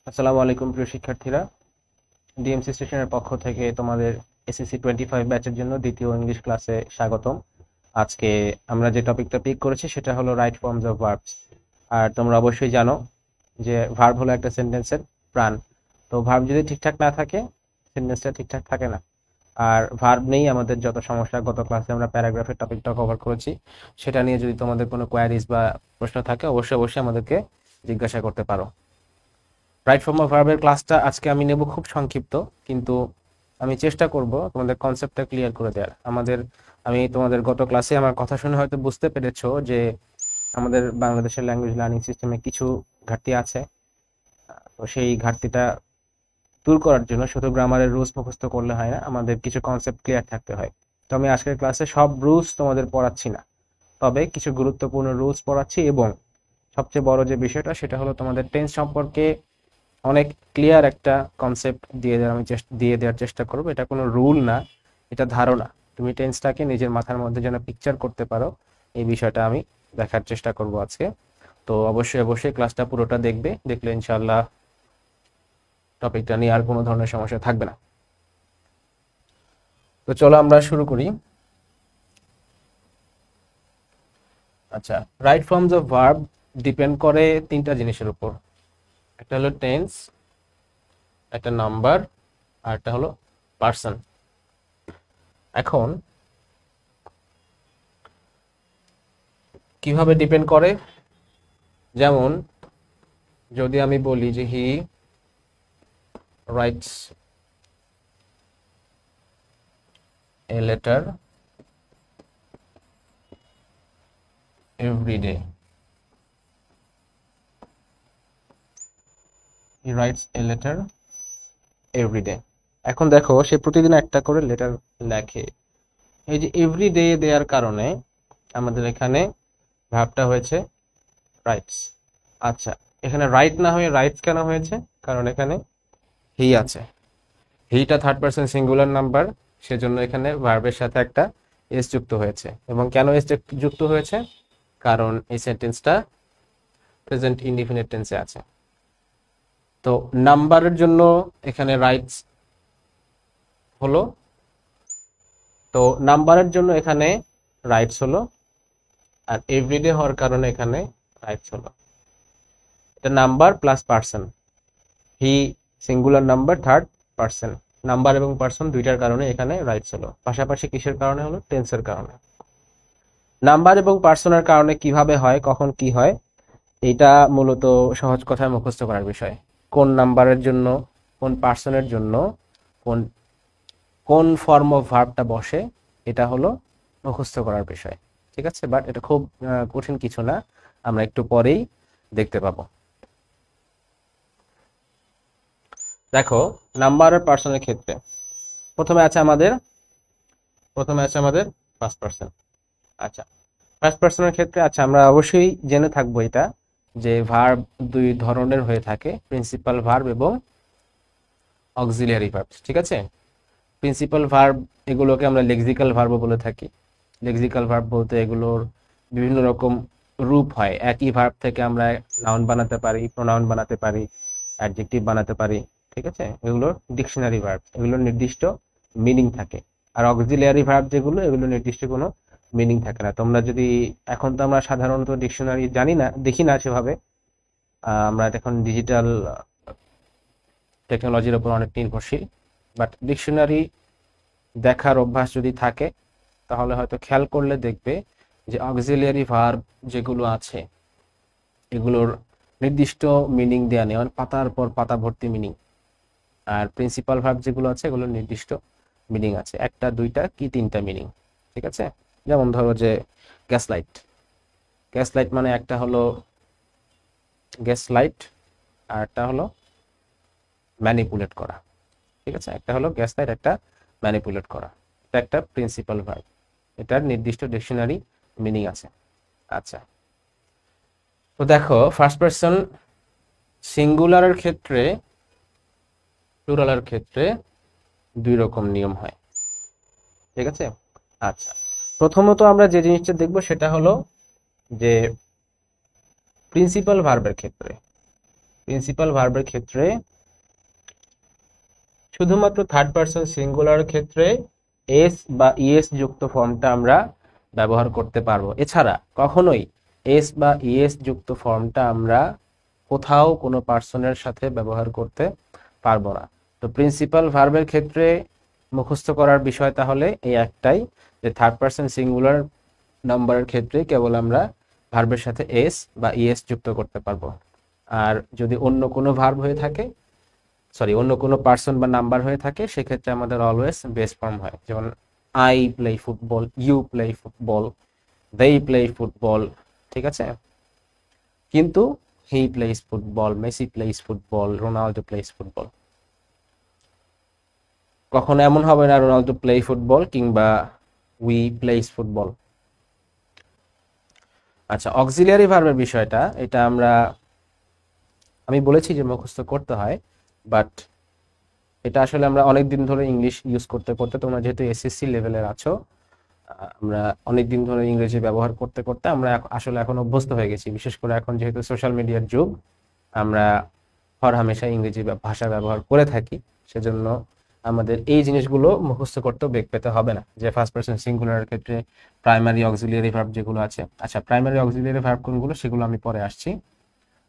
আসসালামু আলাইকুম প্রিয় শিক্ষার্থীরা। ডিএমসি স্টেশনের পক্ষ থেকে তোমাদের এসএসসি 25 ব্যাচের জন্য দ্বিতীয় ইংলিশ ক্লাসে স্বাগতম। আজকে আমরা যে টপিকটা পিক করেছি সেটা হলো রাইট ফর্মস অফ ভার্বস। আর তোমরা অবশ্যই জানো যে ভার্ব হলো একটা সেন্টেন্সের প্রাণ। তো ভার্ব যদি ঠিকঠাক না থাকে, সেন্টেন্সটা ঠিকঠাক থাকে না। আর ভার্ব নেই আমাদের যত সমস্যা, গত ক্লাসে আমরা প্যারাগ্রাফের টপিকটা কভার করেছি। সেটা নিয়ে যদি তোমাদের কোনো কোয়ারিজ বা প্রশ্ন থাকে, অবশ্যই অবশ্যই আমাদেরকে জিজ্ঞাসা করতে পারো। রাইট ফর্ম অফ ভার্বের ক্লাসটা আজকে আমি নেব খুব সংক্ষিপ্ত, কিন্তু আমি চেষ্টা করব তোমাদের কনসেপ্টটা ক্লিয়ার করে দেওয়ার। আমি তোমাদের গত ক্লাসে আমার কথা শুনে হয়তো বুঝতে পেরেছো যে আমাদের বাংলাদেশের ল্যাঙ্গুয়েজ লার্নিং সিস্টেমে কিছু ঘাটতি আছে। তো সেই ঘাটতিটা দূর করার জন্য শুধু গ্রামারের রুলস মুখস্থ করলে হয় না, আমাদের কিছু কনসেপ্ট ক্লিয়ার থাকতে হয়। তো আমি আজকের ক্লাসে সব রুলস তোমাদের পড়াচ্ছি না, তবে কিছু গুরুত্বপূর্ণ রুলস পড়াচ্ছি, এবং সবচেয়ে বড় যে বিষয়টা সেটা হলো তোমাদের টেন্স সম্পর্কে অনেক ক্লিয়ার একটা কনসেপ্ট দিয়ে দেওয়ার চেষ্টা করবো। এটা কোনো রুল না, এটা ধারণা। তুমি টেন্সটাকে নিজের মাথার মধ্যে যেন পিকচার করতে পারো, এই বিষয়টা আমি দেখার চেষ্টা করব আজকে। তো অবশ্যই অবশ্যই ক্লাসটা পুরোটা দেখবে, দেখলে ইনশাআল্লাহ টপিকটা নিয়ে আর কোনো ধরনের সমস্যা থাকবে না। তো চলো আমরা শুরু করি। আচ্ছা, right forms of verb depend করে তিনটা জিনিসের উপর। একটা হলো টেন্স, একটা নাম্বার, আর একটা হলো পার্সন। এখন কিভাবে ডিপেন্ড করে? যেমন যদি আমি বলি যে he writes a letter every day, he writes a letter every day. এখন দেখো, সে প্রতিদিন একটা করে লেটার লেখে। এই যে এভরি ডে দেওয়ার কারণে আমাদের এখানে ভার্বটা হয়েছে রাইটস। আচ্ছা, এখানে রাইট না হয়ে রাইটস কেন হয়েছে? কারণ এখানে হি আছে। হিটা থার্ড পারসন সিঙ্গুলার নাম্বার, সেজন্য এখানে ভার্বের সাথে একটা এস যুক্ত হয়েছে। এবং কেন এস যুক্ত হয়েছে? কারণ এই সেন্টেন্সটা প্রেজেন্ট ইনডিফিনিট টেন্সে আছে। তো নাম্বারের জন্য এখানে রাইটস হলো, তো নাম্বারের জন্য এখানে রাইটস হলো, আর এভরিডে হওয়ার কারণে এখানে রাইটস হলো। এটা number plus person. He singular number, third person. Number এবং পার্সন দুইটার কারণে এখানে রাইটস হলো। পাশাপাশি কিসের কারণে হলো? টেন্সের কারণে। নাম্বার এবং পার্সনের কারণে কিভাবে হয়, কখন কি হয়, এটা মূলত সহজ কথায় মুখস্থ করার বিষয়। কোন নাম্বারের জন্য, কোন পার্সনের জন্য, কোন কোন ফর্ম অফ ভার্বটা বসে, এটা হলো মুখস্থ করার বিষয়। ঠিক আছে, বাট এটা খুব কঠিন কিছু না, আমরা একটু পরেই দেখতে পাবো। দেখো, নাম্বার আর পার্সনের ক্ষেত্রে প্রথমে আছে আমাদের প্রথমে আছে আমাদের ফার্স্ট পার্সন। আচ্ছা, ফার্স্ট পার্সনের ক্ষেত্রে আচ্ছা আমরা অবশ্যই জেনে থাকবো এটা, যে ভার্ব দুই ধরনের হয়ে থাকে, প্রিন্সিপাল ভার্ব এবং অক্সিলিয়ারি ভার্ব। ঠিক আছে, প্রিন্সিপাল ভার্ব এগুলোকে আমরা লেক্সিক্যাল ভার্বও বলে থাকি। লেক্সিক্যাল ভার্ব বলতে এগুলোর বিভিন্ন রকম রূপ হয়। একই ভার্ব থেকে আমরা নাউন বানাতে পারি, প্রোনাউন বানাতে পারি, অ্যাডজেক্টিভ বানাতে পারি। ঠিক আছে, এগুলোর ডিকশনারি ভার্ব, এগুলোর নির্দিষ্ট মিনিং থাকে। আর অক্সিলিয়ারি ভার্ব যেগুলো, এগুলো নির্দিষ্ট কোনো মিনিং থাকে না। তোমরা যদি, এখন তো আমরা সাধারণত ডিকশনারি জানি না, দেখি না সেভাবে, আমরা এখন ডিজিটাল টেকনোলজির উপর অনেক নির্ভরশীল। বাট ডিকশনারি দেখার অভ্যাস যদি থাকে, তাহলে হয়তো খেয়াল করলে দেখবে যে অক্সিলিয়ারি ভার্ব যেগুলো আছে, এগুলোর নির্দিষ্ট মিনিং দেয়া নেই, মানে পাতার পর পাতা ভর্তি মিনিং। আর প্রিন্সিপাল ভার্ব যেগুলো আছে, এগুলোর নির্দিষ্ট মিনিং আছে, একটা দুইটা কি তিনটা মিনিং। ঠিক আছে, যেমন ধরো যে গ্যাস লাইট। গ্যাস লাইট মানে একটা হলো গ্যাস লাইট, আর একটা হলো ম্যানিপুলেট করা। ঠিক আছে, একটা হলো গ্যাস লাইট, একটা ম্যানিপুলেট করা। এটা একটা প্রিন্সিপাল ভার্ব, এটার নির্দিষ্ট ডিকশনারি মিনিং আছে। আচ্ছা, তো দেখো, ফার্স্ট পারসন সিঙ্গুলারের ক্ষেত্রে, প্লুরালের ক্ষেত্রে দুই রকম নিয়ম হয়। ঠিক আছে, আচ্ছা, প্রথমত আমরা যে জিনিসটা দেখবো সেটা হলো যে প্রিন্সিপাল ভার্বের ক্ষেত্রে প্রিন্সিপাল ভার্বের ক্ষেত্রে শুধুমাত্র থার্ড পারসন সিঙ্গুলার ক্ষেত্রে এস বা ইএস যুক্ত ফর্মটা আমরা ব্যবহার করতে পারবো। এছাড়া কখনোই এস বা ইএস যুক্ত ফর্মটা আমরা কোথাও কোনো পার্সনের সাথে ব্যবহার করতে পারবো না। তো প্রিন্সিপাল ভার্বের ক্ষেত্রে মুখস্থ করার বিষয় তাহলে এই একটাই, যে থার্ড পারসন সিঙ্গুলার নাম্বারের ক্ষেত্রে কেবল আমরা ভার্বের সাথে এস বা ইএস যুক্ত করতে পারবো। আর যদি অন্য কোনো ভার্ব হয়ে থাকে, অন্য কোনো পার্সন বা নাম্বার হয়ে থাকে, সেক্ষেত্রে আমাদের অলওয়েজ বেস ফর্ম হয়। যেমন I play football, you play football, they play football, ঠিক আছে? কিন্তু he plays football, Messi plays football, Ronaldo plays football. কখনো এমন হবে না রোনাল্ডো প্লে ফুটবল কিংবা উই প্লেস ফুটবল। আচ্ছা, অক্সিলিয়ারি ভার্বের বিষয়টা, এটা আমি বলেছি যে মুখস্থ করতে হয়, বাট এটা আসলে আমরা অনেক দিন ধরে ইংলিশ ইউজ করতে করতে, তোমরা যেহেতু এসএসসি লেভেলের আছো, আমরা অনেক দিন ধরে ইংরেজি ব্যবহার করতে করতে আমরা আসলে এখন অভ্যস্ত হয়ে গেছি। বিশেষ করে এখন যেহেতু সোশ্যাল মিডিয়ার যুগ, আমরা হরহামেশা ইংরেজি ভাষা ব্যবহার করে থাকি। সেজন্য আমাদের এই জিনিসগুলো মুখস্থ করতেও বেগ পেতে হবে না, যে ফার্স্ট পারসন সিঙ্গুলারের ক্ষেত্রে প্রাইমারি অক্সিলিয়ারি ভার্ব যেগুলো আছে। আচ্ছা, প্রাইমারি অক্সিলিয়ারি ভার্ব কোনগুলো সেগুলো আমি পরে আসছি।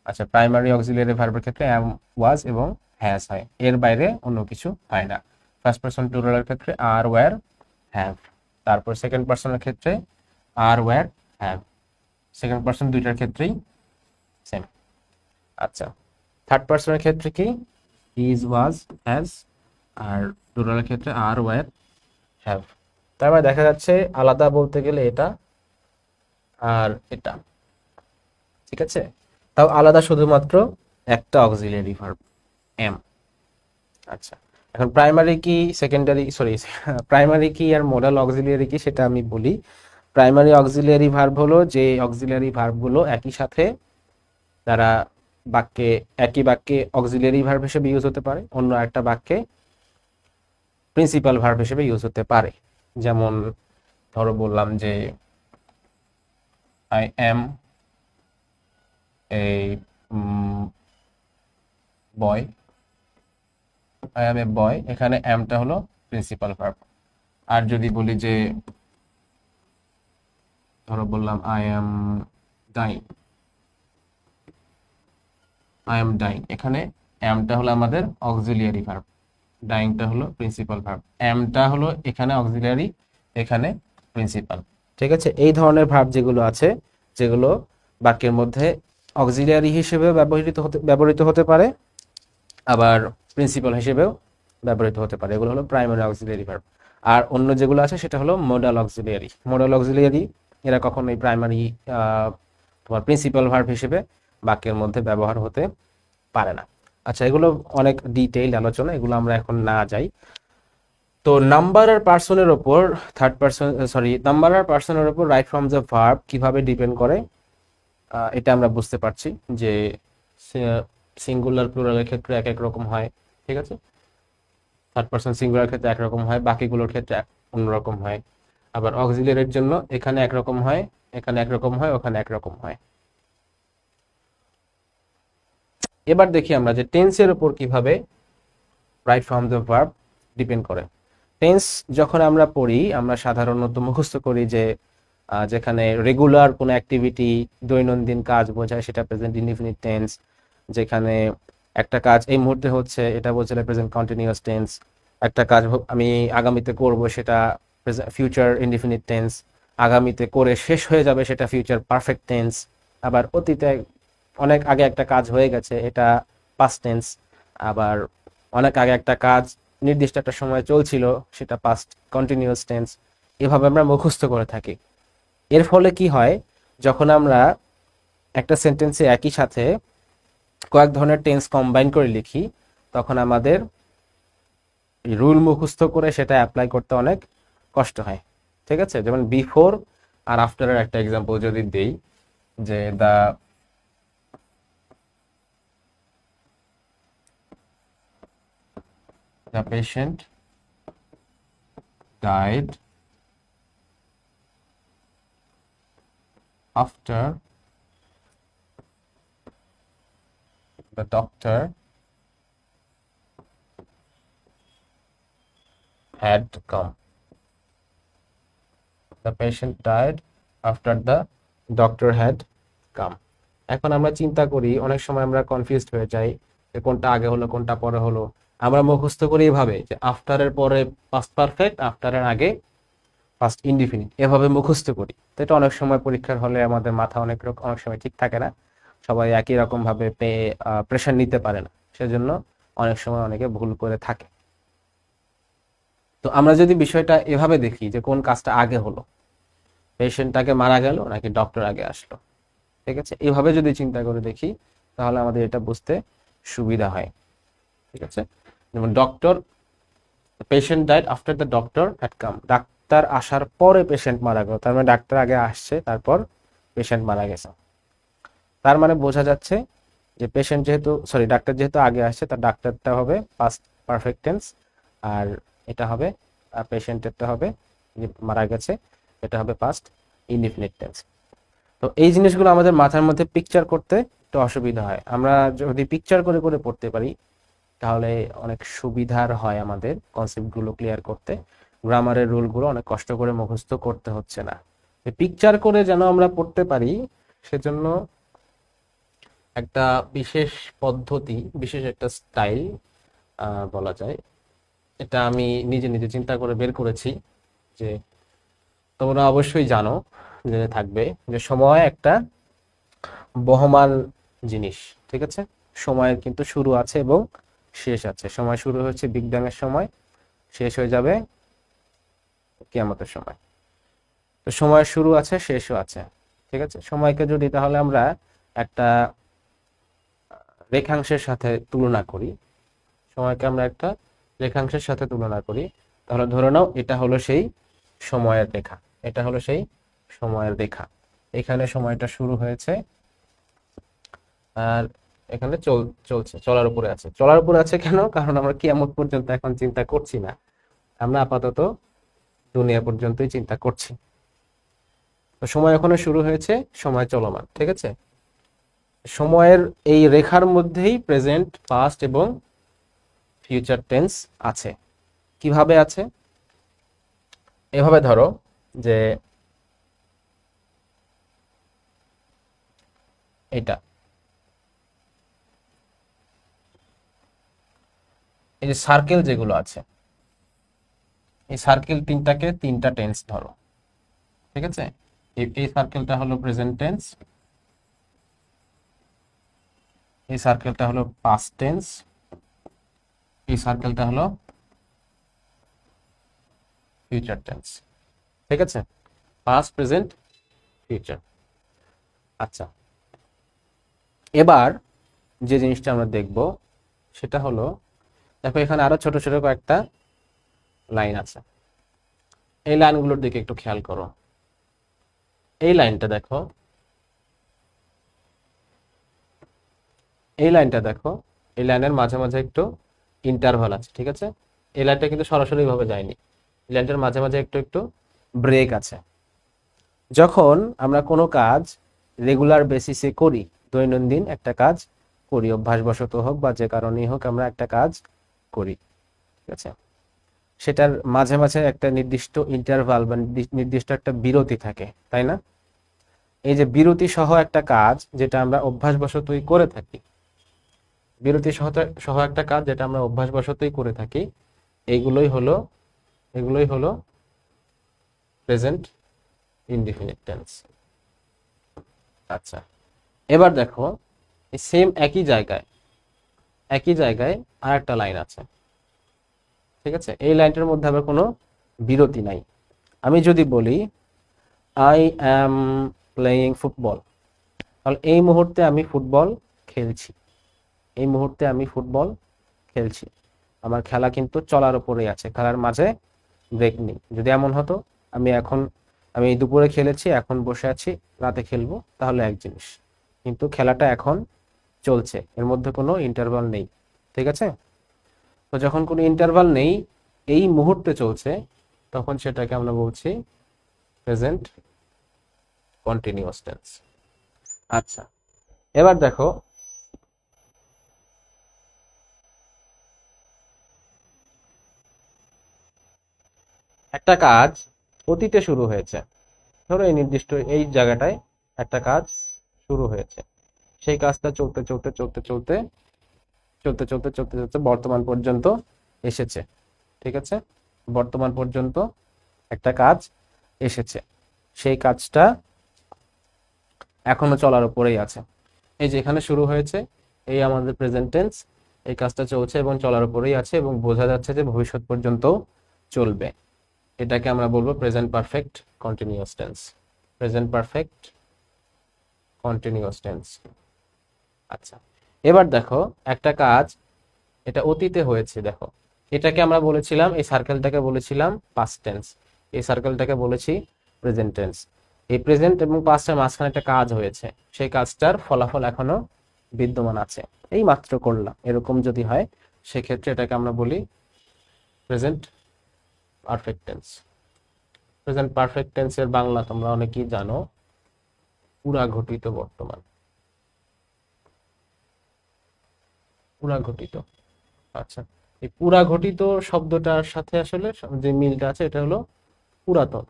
আচ্ছা, প্রাইমারি অক্সিলিয়ারি ভার্বের ক্ষেত্রে অ্যাম, ওয়াজ এবং হ্যাজ হয়, এর বাইরে অন্য কিছু হয় না। ফার্স্ট পারসন প্লুরালের ক্ষেত্রে আর, ওয়্যার, হ্যাভ। তারপর সেকেন্ড পারসনের ক্ষেত্রে আর, ওয়্যার, হ্যাভ। সেকেন্ড পারসন দুইটার ক্ষেত্রেই সেম। আচ্ছা, থার্ড পারসনের ক্ষেত্রে কি? Is, was, has. আর প্লুরালের ক্ষেত্রে আর, ওয়্যার, হ্যাভ। তার মানে দেখা যাচ্ছে আলাদা বলতে গেলে এটা আর এটা, ঠিক আছে? তাও আলাদা শুধুমাত্র একটা অক্সিলিয়ারি ভার্ব, এম। আচ্ছা, এখন প্রাইমারি কি, সেকেন্ডারি, প্রাইমারি কি আর মোডাল অক্সিলিয়ারি কি সেটা আমি বলি। প্রাইমারি অক্সিলিয়ারি ভার্ব হলো যে অক্সিলিয়ারি ভার্বগুলো একই সাথে তারা একই বাক্যে অক্সিলিয়ারি ভার্ব হিসেবে ইউজ হতে পারে, অন্য একটা বাক্যে প্রিন্সিপাল ভার্ব হিসেবে ইউজ হতে পারে। যেমন ধরো বললাম যে I am a boy, I am a boy, এখানে এমটা হলো প্রিন্সিপাল ভার্ব। আর যদি বলি যে, ধরো বললাম I am dying, I am dying, এখানে এমটা হলো আমাদের অক্সিলিয়ারি ভার্ব, ডাইংটা হলো প্রিন্সিপাল ভার্ব। এমটা হলো এখানে অক্সিলিয়ারি, এখানে প্রিন্সিপাল। ঠিক আছে? এই ধরনের ভার্ব যেগুলো আছে, যেগুলো বাক্যের মধ্যে অক্সিলিয়ারি হিসেবে ব্যবহৃত হতে পারে, আবার প্রিন্সিপাল হিসেবেও ব্যবহৃত হতে পারে, এগুলো হলো প্রাইমারি অক্সিলিয়ারি ভার্ব। আর অন্য যেগুলো আছে সেটা হলো মোডাল অক্সিলিয়ারি। মোডাল অক্সিলিয়ারি এরা কখনোই প্রাইমারি তোমার প্রিন্সিপাল ভার্ব হিসেবে বাক্যের মধ্যে ব্যবহার হতে পারে না। আচ্ছা, এগুলো অনেক ডিটেইলড আলোচনা, এগুলো আমরা এখন না যাই। তো নাম্বার আর পার্সনের ওপর নাম্বার আর পার্সনের ওপর রাইট ফর্মস অফ ভার্ব কিভাবে ডিপেন্ড করে, এটা আমরা বুঝতে পারছি যে সিঙ্গুলার প্লুরালের ক্ষেত্রে এক এক রকম হয়, ঠিক আছে? থার্ড পারসন সিঙ্গুলার ক্ষেত্রে একরকম হয়, বাকিগুলোর ক্ষেত্রে অন্যরকম হয়। আবার অক্সিলিয়ারির জন্য এখানে একরকম হয়, এখানে একরকম হয়, ওখানে একরকম হয়। এবার দেখি আমরা যে টেন্সের উপর কিভাবে right forms of verb depend করে। টেন্স যখন আমরা পড়ি, আমরা সাধারণত মুখস্থ করি যে যেখানে রেগুলার কোনো অ্যাক্টিভিটি, দৈনন্দিন কাজ বোঝায় সেটা প্রেজেন্ট ইনডিফিনিট টেন্স। যেখানে একটা কাজ এই মুহূর্তে হচ্ছে, এটা বোঝালে প্রেজেন্ট কন্টিনিউয়াস টেন্স। একটা কাজ আমি আগামীতে করব, সেটা ফিউচার ইনডিফিনিট টেন্স। আগামীতে করে শেষ হয়ে যাবে, সেটা ফিউচার পারফেক্ট টেন্স। আবার অতীতে অনেক আগে একটা কাজ হয়ে গেছে, এটা পাস্ট টেন্স। আবার অনেক আগে একটা কাজ নির্দিষ্ট একটা সময় চলছিল, সেটা পাস্ট কন্টিনিউয়াস টেন্স। এভাবে আমরা মুখস্থ করে থাকি। এর ফলে কি হয়, যখন আমরা একটা সেন্টেন্সে একই সাথে কয়েক ধরনের টেন্স কম্বাইন করে লিখি, তখন আমাদের রুল মুখস্থ করে সেটা অ্যাপ্লাই করতে অনেক কষ্ট হয়। ঠিক আছে? যেমন বিফোর আর আফটারের একটা এক্সাম্পল যদি দেই, যে the patient died after the doctor had come. The patient died after the doctor had come. এখন আমরা চিন্তা করি, অনেক সময় আমরা কনফিউজড হয়ে যাই যে কোনটা আগে হলো কোনটা পরে হলো। আমরা মুখস্থ করি এভাবে যে আফটারের পরে পাস্ট পারফেক্ট, আফটারের আগে পাস্ট ইনডিফিনিট, এভাবে মুখস্থ করি। তো এটা অনেক সময় পরীক্ষার হলে আমাদের মাথা অনেক সময় ঠিক থাকে না, সবাই একই রকম ভাবে প্রেশার নিতে পারে না, সেজন্য অনেক সময় অনেকে ভুল করে থাকে। তো আমরা যদি বিষয়টা এভাবে দেখি যে কোন কাজটা আগে হলো, পেশেন্ট আগে মারা গেল নাকি ডক্টর আগে আসলো, ঠিক আছে, এভাবে যদি চিন্তা করে দেখি তাহলে আমাদের এটা বুঝতে সুবিধা হয়। ঠিক আছে, যেমন doctor, patient died after the doctor had come, ডাক্তার আসার পরে পেশেন্ট মারা গেল, তার মানে ডাক্তার আগে আসছে তারপর পেশেন্ট মারা গেছে। তার মানে বোঝা যাচ্ছে যে পেশেন্ট যেহেতু ডাক্তার যেহেতু আগে আসছে, তার ডাক্তারটা হবে পাস্ট পারফেক্ট টেন্স, আর এটা হবে পেশেন্টেরটা হবে যে মারা গেছে, এটা হবে পাস্ট ইনডিফিনিট টেন্স। তো এই জিনিসগুলো আমাদের মাথার মধ্যে পিকচার করতে একটু অসুবিধা হয়। আমরা যদি পিকচার করে করে পড়তে পারি তাহলে অনেক সুবিধার হয় আমাদের কনসেপ্টগুলো ক্লিয়ার করতে, গ্রামারের রুলগুলো অনেক কষ্ট করে মুখস্থ করতে হচ্ছে না। পিকচার করে যেন আমরা পড়তে পারি সেজন্য একটা বিশেষ পদ্ধতি, বিশেষ একটা স্টাইল বলা যায়, এটা আমি নিজে নিজে চিন্তা করে বের করেছি। যে তোমরা অবশ্যই জানো, জেনে থাকবে যে সময় একটা বহমান জিনিস, ঠিক আছে, সময়ের কিন্তু শুরু আছে এবং শেষ আছে। সময় শুরু হচ্ছে বিগ ব্যাং এর সময়, শেষ হয়ে যাবে কিয়ামতের সময়। তো সময়ের শুরু আছে, শেষও আছে, ঠিক আছে। সময়কে যদি তাহলে আমরা একটা রেখাংশের সাথে তুলনা করি, সময়কে আমরা একটা রেখাংশের সাথে তুলনা করি, তাহলে ধরে নাও এটা হলো সেই সময়ের রেখা, এটা হলো সেই সময়ের রেখা। এখানে সময়টা শুরু হয়েছে আর এখানে চলছে, চলার উপরে আছে। চলার উপরে আছে কেন? কারণ আমরা কিয়ামত পর্যন্ত এখন চিন্তা করছি না, আমরা আপাতত দুনিয়া পর্যন্তই চিন্তা করছি। তো সময় এখনো শুরু হয়েছে, সময় চলমান, ঠিক আছে। সময়ের এই রেখার মধ্যেই প্রেজেন্ট, পাস্ট এবং ফিউচার টেন্স আছে। কিভাবে আছে? এভাবে ধরো যে এটা, এই যে সার্কেল যেগুলো আছে, এই সার্কেল তিনটাকে তিনটা টেন্স ধরো, ঠিক আছে। এই সার্কেলটা হলো প্রেজেন্ট টেন্স, এই সার্কেলটা হলো পাস্ট টেন্স, এই সার্কেলটা হলো ফিউচার টেন্স, ঠিক আছে, পাস্ট, প্রেজেন্ট, ফিউচার। আচ্ছা, এবার যে জিনিসটা আমরা দেখব সেটা হলো, দেখো এখানে আরো ছোট ছোট কয়েকটা লাইন আছে, এই লাইনগুলোর দিকে একটু খেয়াল করো। এই লাইনটা দেখো, এই লাইনটা দেখো, এই লাইনের মাঝে মাঝে একটু ইন্টারভাল আছে, ঠিক আছে। এই লাইনটা কিন্তু সরাসরি ভাবে যায়নি, এই লাইনটার মাঝে মাঝে একটু একটু ব্রেক আছে। যখন আমরা কোনো কাজ রেগুলার বেসিসে করি, দৈনন্দিন একটা কাজ করি, অভ্যাসবশত হোক বা যে কারণেই হোক আমরা একটা কাজ করি, ঠিক আছে, সেটার মাঝে মাঝে একটা নির্দিষ্ট ইন্টারভাল বা নির্দিষ্ট একটা বিরতি থাকে, তাই না? এই যে বিরতি সহ একটা কাজ যেটা আমরা অভ্যাসবশতই করে থাকি, বিরতি সহ একটা কাজ যেটা আমরা অভ্যাসবশতই করে থাকি, এগুলোই হলো প্রেজেন্ট ইনডিফিনিট টেন্স। আচ্ছা, এবার দেখো এই সেম একই জায়গায় আর একটা লাইন আছে, ঠিক আছে। এই লাইনটার মধ্যে আবার কোনো বিরতি নাই। আমি যদি বলি আই অ্যাম প্লেয়িং ফুটবল, তাহলে এই মুহূর্তে আমি ফুটবল খেলছি, এই মুহূর্তে আমি ফুটবল খেলছি, আমার খেলা কিন্তু চলার উপরেই আছে, খেলার মাঝে ব্রেক নেই। যদি এমন হতো আমি দুপুরে খেলেছি, এখন বসে আছি, রাতে খেলবো, তাহলে এক জিনিস, কিন্তু খেলাটা এখন চলছে, এর মধ্যে কোনো ইন্টারভাল নেই, ঠিক আছে। তো যখন কোনো ইন্টারভাল নেই, এই মুহূর্তে চলছে, তখন সেটাকে আমরা বলছি প্রেজেন্ট কন্টিনিউয়াস টেন্স। আচ্ছা, এবার দেখো একটা কাজ অতীতে শুরু হয়েছে, ধরো এই নির্দিষ্ট এই জায়গাটায় একটা কাজ শুরু হয়েছে, সেই কাজটা চলতে চলতে চলতে চলতে চলতে চলতে চলতে চলতে বর্তমান পর্যন্ত এসেছে। ঠিক আছে, বর্তমান পর্যন্ত একটা কাজ এসেছে, সেই কাজটা এখনো চলার উপরেই আছে। এই যে এখানে শুরু হয়েছে, এই আমাদের প্রেজেন্ট টেন্স, এই কাজটা চলছে এবং চলার উপরেই আছে এবং বোঝা যাচ্ছে যে ভবিষ্যৎ পর্যন্ত চলবে। এটাকে আমরা বলবো present perfect continuous tense. Present perfect continuous tense. আচ্ছা, এবার দেখো একটা কাজ এটা অতীতে হয়েছে, দেখো এটাকে আমরা বলেছিলাম, এই সার্কেলটাকে বলেছিলাম পাস্ট টেন্স, এই সার্কেলটাকে বলেছি প্রেজেন্ট টেন্স। এই প্রেজেন্ট এবং পাস্টের মাঝখানে একটা কাজ হয়েছে, সেই কাজটার ফলাফল এখনো বিদ্যমান আছে, এই মাত্র করলাম, এরকম যদি হয় সেক্ষেত্রে এটাকে আমরা বলি present perfect tense. Present perfect টেন্সের বাংলা তোমরা অনেকেই জানো, পুরা ঘটিত বর্তমান। পুরা ঘটিত। আচ্ছা, এই পুরা ঘটিত শব্দটার সাথে আসলে যে মিলটা আছে এটা হলো পুরাতন।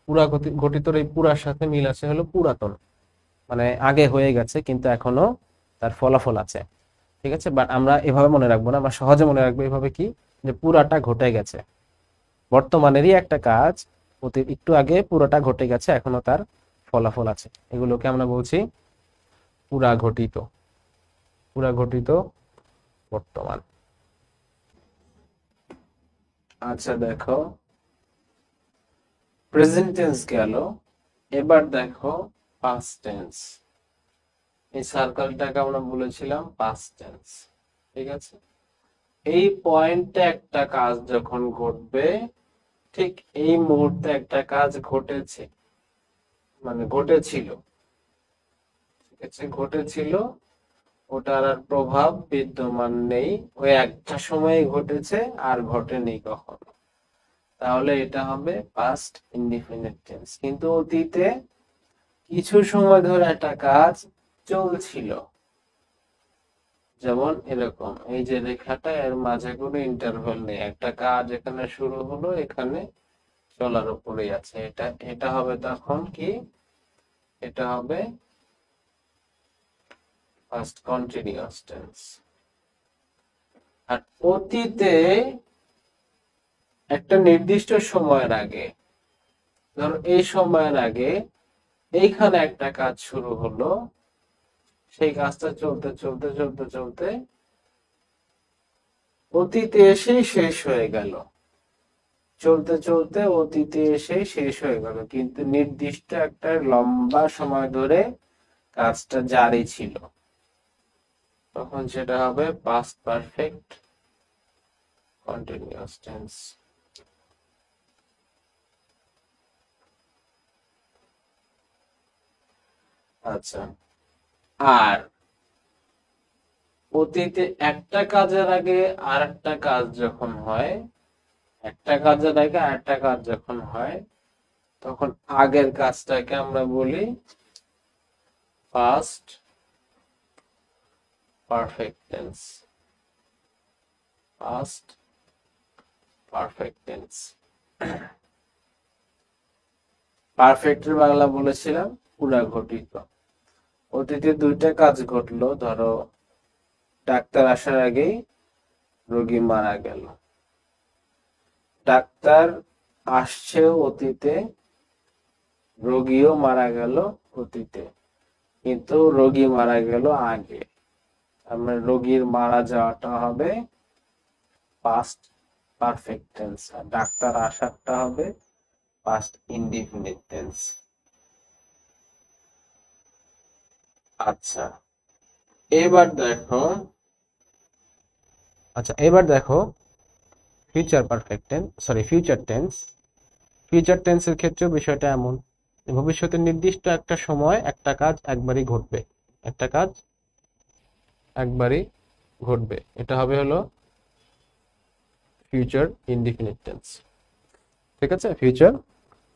পুরা ঘটিতর এই পুরার সাথে মিল আছে হলো পুরাতন, মানে আগে হয়ে গেছে কিন্তু এখনো তার ফলাফল আছে। ঠিক আছে, বাট আমরা এভাবে মনে রাখবো না, আমরা সহজে মনে রাখবো এভাবে কি, যে পুরাটা ঘটে গেছে, বর্তমানেরই একটা কাজ অতি একটু আগে পুরোটা ঘটে গেছে, এখনো তার ফলাফল আছে, এগুলোকে আমরা বলছি পুরা ঘটিত। পুরা ঘটিত বর্তমান। আচ্ছা দেখো, প্রেজেন্ট টেন্স গেল, এবার দেখো পাস্ট টেন্স। এই সার্কেলটাকে আমরা বলেছিলাম পাস্ট টেন্স। ঠিক আছে, এই পয়েন্টে একটা কাজ যখন ঘটবে, ঠিক এই মুহূর্তে একটা কাজ ঘটেছে, মানে ঘটেছিল, ঠিক আছে ঘটেছিল, ওটার আর প্রভাব বিদ্যমান নেই, ওই একটা সময় ঘটেছে আর ঘটেনি কখনো, তাহলে এটা হবে পাস্ট ইনডিফিনিট টেন্স। কিন্তু অতীতে কিছু সময় ধরে একটা কাজ চলছিল, যেমন এরকম, এই যে রেখাটা এর মাঝে কোনো ইন্টারভ্যাল নেই, একটা কাজ এখানে শুরু হলো, এখানে চলার উপরেই আছে, এটা এটা হবে তখন কি, এটা হবে পাস্ট কন্টিনিউয়াস টেন্স। আর অতীতে একটা নির্দিষ্ট সময়ের আগে, ধরো এই সময়ের আগে এইখানে একটা কাজ শুরু হলো, সেই কাজটা চলতে চলতে চলতে চলতে অতীতে এসে শেষ হয়ে গেল, চলতে চলতে অতীতে এসে শেষ হয়ে গেল, কিন্তু নির্দিষ্ট একটা লম্বা সময় ধরে কাজটা জারি ছিল, তখন সেটা হবে পাস্ট পারফেক্ট কন্টিনিউয়াস টেন্স। আচ্ছা, আর অতীতে একটা কাজের আগে আর একটা কাজ যখন হয়, একটা কাজের আগে আর একটা কাজ যখন হয়, তখন আগের কাজটাকে আমরা বলি past perfect tense. Past perfect tense. পারফেক্টের বাংলা বলেছিলাম পুরা ঘটিত। অতীতে দুইটা কাজ ঘটলো, ধরো ডাক্তার আসার আগেই রোগী মারা গেল, ডাক্তার আসছেও অতীতে, রোগীও মারা গেল অতীতে, কিন্তু রোগী মারা গেল আগে, আমরা রোগীর মারা যাওয়াটা হবে পাস্ট পারফেক্ট টেন্স, আর ডাক্তার আসারটা হবে পাস্ট ইনডিফিনিট টেন্স। আচ্ছা এবার দেখো, future perfect tense, sorry future tense. Future টেন্সের ক্ষেত্রে বিষয়টা এমন, ভবিষ্যতের নির্দিষ্ট একটা সময় একটা কাজ একবারই ঘটবে, একটা কাজ একবারই ঘটবে, এটা হবে হলো ফিউচার ইনডিফিনিট টেন্স। ঠিক আছে, ফিউচার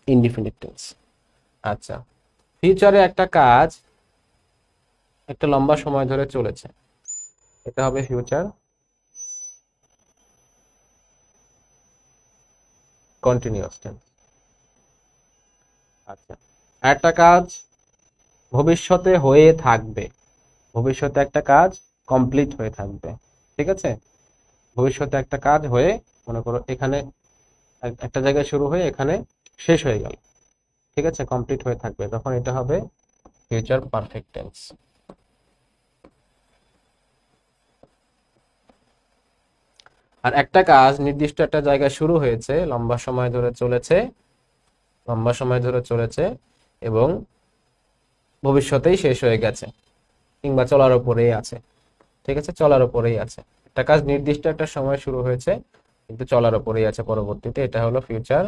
ইনডিফিনিট টেন্স। আচ্ছা, ফিউচারে একটা কাজ একটা লম্বা সময় ধরে চলেছে, এটা হবে ফিউচার কন্টিনিউয়াস টেন্স। আচ্ছা, একটা কাজ ভবিষ্যতে হয়ে থাকবে, ভবিষ্যতে একটা কাজ কমপ্লিট হয়ে থাকবে, ঠিক আছে? ভবিষ্যতে একটা কাজ হয়ে, মনে করো এখানে একটা জায়গায় শুরু হয়ে এখানে শেষ হয়ে গেল, ঠিক আছে, কমপ্লিট হয়ে থাকবে, তখন এটা হবে ফিউচার পারফেক্ট টেন্স। আর একটা কাজ নির্দিষ্ট একটা জায়গায় শুরু হয়েছে, লম্বা সময় ধরে চলেছে, লম্বা সময় ধরে চলেছে এবং ভবিষ্যতেই শেষ হয়ে গেছে, কিংবা চলার উপরেই আছে, ঠিক আছে, চলার উপরেই আছে। একটা কাজ নির্দিষ্ট একটা সময় শুরু হয়েছে কিন্তু চলার উপরেই আছে পরবর্তীতে, এটা হলো ফিউচার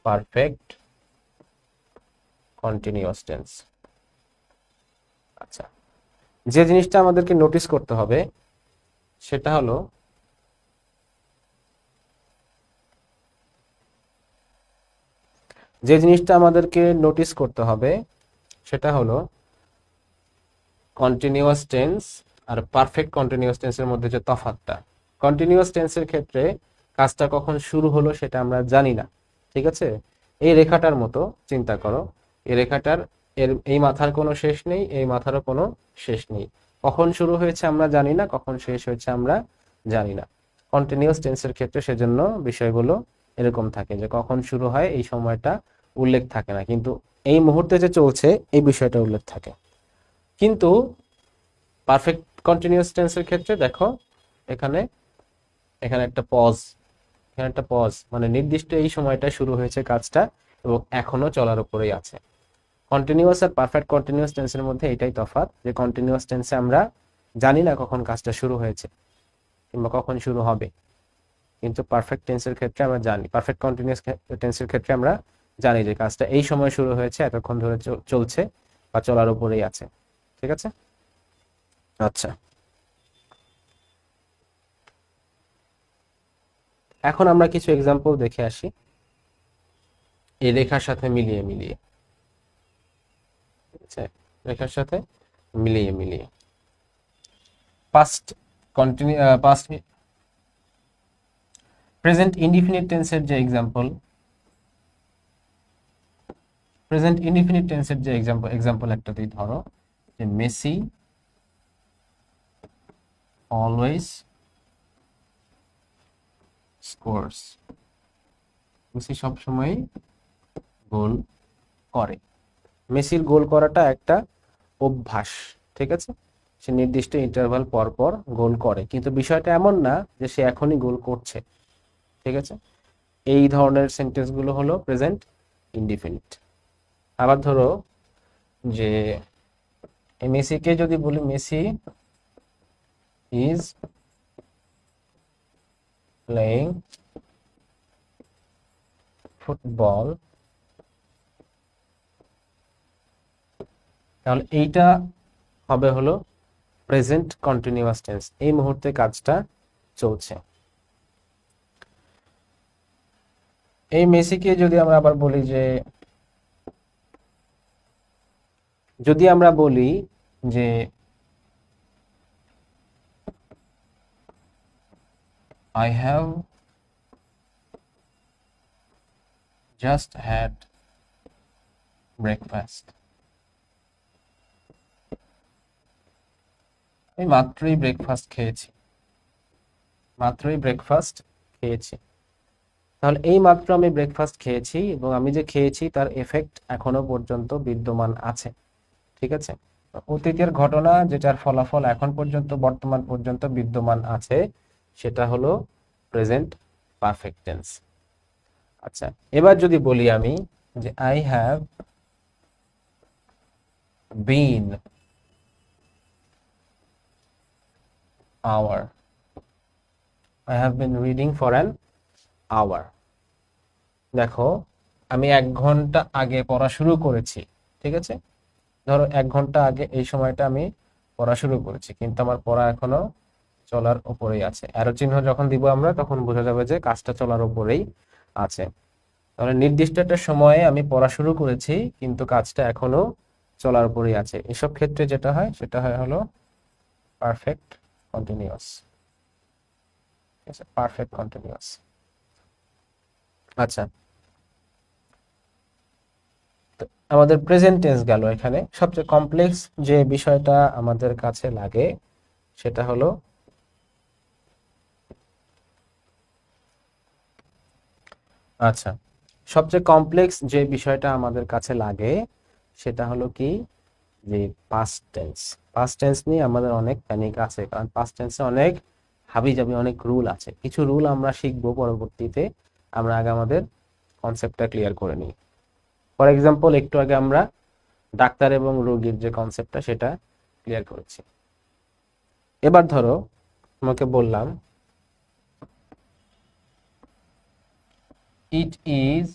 পারফেক্ট কন্টিনিউয়াস টেন্স। আচ্ছা, যে জিনিসটা আমাদেরকে নোটিস করতে হবে সেটা হলো যে জিনিসটা আমাদেরকে নোটিস করতে হবে সেটা হলো কন্টিনিউয়াস টেন্স আর পারফেক্ট কন্টিনিউয়াস টেন্সের মধ্যে যে তফাৎটা। কন্টিনিউয়াস টেন্সের ক্ষেত্রে কাজটা কখন শুরু হলো সেটা আমরা জানি না, ঠিক আছে? এই রেখাটার মতো চিন্তা করো, এই রেখাটার এই মাথার কোনো শেষ নেই, এই মাথারও কোনো শেষ নেই। কখন শুরু হয়েছে আমরা জানি না, কখন শেষ হয়েছে আমরা জানি না। কন্টিনিউয়াস টেন্সের ক্ষেত্রে সেজন্য বিষয়গুলো এরকম থাকে যে কখন শুরু হয় এই সময়টা উল্লেখ থাকে না, কিন্তু এই মুহূর্তে যে চলছে এই বিষয়টা উল্লেখ থাকে। কিন্তু পারফেক্ট কন্টিনিউয়াস টেন্সের ক্ষেত্রে দেখো, এখানে এখানে একটা পজ, এখানে একটা পজ, মানে নির্দিষ্ট এই সময়টা শুরু হয়েছে কাজটা এবং এখনো চলার উপরেই আছে। কন্টিনিউয়াস আর পারফেক্ট কন্টিনিউয়াস টেন্সের মধ্যে এটাই তফাৎ যে কন্টিনিউয়াস টেন্সে আমরা জানি না কখন কাজটা শুরু হয়েছে কিংবা কখন শুরু হবে, কিন্তু পারফেক্ট টেন্সের ক্ষেত্রে আমরা জানি, পারফেক্ট কন্টিনিউয়াস টেন্সের ক্ষেত্রে আমরা জানি যে কাজটা এই সময় শুরু হয়েছে, এতক্ষণ ধরে চলছে বা চলার উপরেই আছে, ঠিক আছে? আচ্ছা, এখন আমরা কিছু এক্সাম্পল দেখে আসি এই রেখার সাথে মিলিয়ে মিলিয়ে, ঠিক আছে, রেখার সাথে মিলিয়ে মিলিয়ে। পাস্ট পাস্ট প্রেজেন্ট ইনডিফিনিট টেন্সের যে এক্সাম্পল, প্রেজেন্ট ইনডিফিনিট টেন্সের যে এক্সাম্পল একটা দিয়ে ধরো যে মেসি অলওয়েজ স্কোরস, মেসি সবসময় গোল করে। মেসির গোল করাটা একটা অভ্যাস, ঠিক আছে, সে নির্দিষ্ট ইন্টারভাল পর পর গোল করে, কিন্তু বিষয়টা এমন না যে সে এখনই গোল করছে, ঠিক আছে? এই ধরনের সেন্টেন্স গুলো হলো প্রেজেন্ট ইনডিফিনিট। আবার ধরো যে মেসিকে যদি বলি মেসি ইজ প্লেইং ফুটবল, তাহলে এইটা হবে হলো প্রেজেন্ট কন্টিনিউয়াস টেন্স, এই মুহূর্তে কাজটা চলছে। এই মেসিকে যদি আমরা আবার বলি যে, যদি আমরা বলি যে I have just had breakfast, আমি মাত্রই ব্রেকফাস্ট খেয়েছি, মাত্রই ব্রেকফাস্ট খেয়েছি। তাহলে এই মাত্র আমি ব্রেকফাস্ট খেয়েছি এবং আমি যে খেয়েছি তার এফেক্ট এখনো পর্যন্ত বিদ্যমান আছে, ঠিক আছে? অতীতের ঘটনা যেটার ফলাফল এখন পর্যন্ত বর্তমান পর্যন্ত বিদ্যমান আছে সেটা হলো প্রেজেন্ট পারফেক্ট টেন্স। আচ্ছা, এবার যদি বলি আমি যে I have been our, I have been reading for an hour, দেখো আমি 1 ঘন্টা আগে পড়া শুরু করেছি, ঠিক আছে? ধরো 1 ঘন্টা আগে এই সময়টা আমি পড়া শুরু করেছি কিন্তু আমার পড়া এখনো চলার উপরেই আছে। অ্যারো চিহ্ন যখন দিব আমরা তখন বোঝা যাবে যে কাজটা চলার উপরেই আছে। তাহলে নির্দিষ্ট একটা সময়ে আমি পড়া শুরু করেছি কিন্তু কাজটা এখনো চলার উপরেই আছে, এসব ক্ষেত্রে যেটা হয় সেটা হয় হলো পারফেক্ট কন্টিনিউয়াস, ঠিক আছে, পারফেক্ট কন্টিনিউয়াস। আচ্ছা, তো আমাদের প্রেজেন্ট টেন্স গেল। এখানে সবচেয়ে কমপ্লেক্স যে বিষয়টা আমাদের কাছে লাগে সেটা হলো, আচ্ছা, সবচেয়ে কমপ্লেক্স যে বিষয়টা আমাদের কাছে লাগে সেটা হলো কি, যে পাস্ট টেন্স। পাস্ট টেন্স নিয়ে আমাদের অনেক প্যানিক আছে, কারণ পাস্ট টেন্সে অনেক হাবিজাবি অনেক রুল আছে। কিছু রুল আমরা শিখবো পরবর্তীতে, আমরা আগে আমাদের কনসেপ্টটা ক্লিয়ার করে নিই। ফর এক্সাম্পল, একটু আগে আমরা ডাক্তার এবং রোগীর যে কনসেপ্টটা সেটা ক্লিয়ার করেছি। এবার ধরো তোমাকে বললাম, ইট ইজ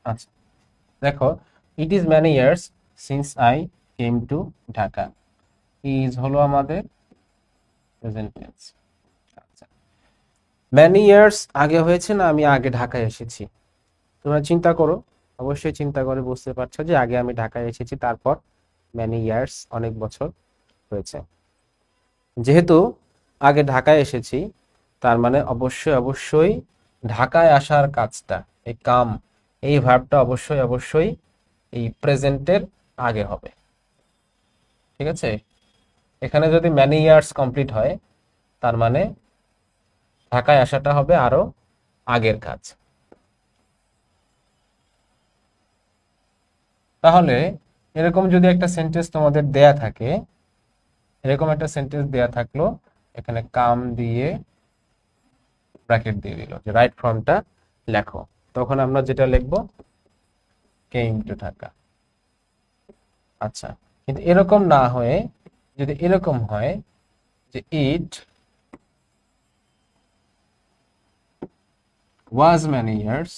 আচ্ছা, দেখো, it is many years since I came to Dhaka. Is হলো আমাদের প্রেজেন্ট টেন্স। আচ্ছা, ম্যানি ইয়ার্স আগে হয়েছে না আমি আগে ঢাকায় এসেছি? তোমরা চিন্তা করো, অবশ্যই চিন্তা করে বুঝতে পারছো যে আগে আমি ঢাকায় এসেছি, তারপর ম্যানি ইয়ার্স অনেক বছর হয়েছে। যেহেতু আগে ঢাকায় এসেছি, তার মানে অবশ্যই অবশ্যই ঢাকায় আসার কাজটা, এই কাম, এই ভার্বটা অবশ্যই অবশ্যই এই প্রেজেন্টের আগে হবে। ঠিক আছে, এখানে যদি ম্যানি ইয়ার্স কমপ্লিট হয়, তার মানে ঢাকায় আসাটা হবে আরো আগের কাজ। তাহলে এরকম যদি একটা সেন্টেন্স তোমাদের দেয়া থাকে, এরকম একটা সেন্টেন্স দেয়া থাকলো, এখানে কাম দিয়ে ব্র্যাকেট দিয়ে দিল যে রাইট ফর্মটা লেখো, তখন আমরা যেটা লিখবো, কেম টু ঢাকা। আচ্ছা, কিন্তু এরকম না হয়ে যদি এরকম হয় যে it was many years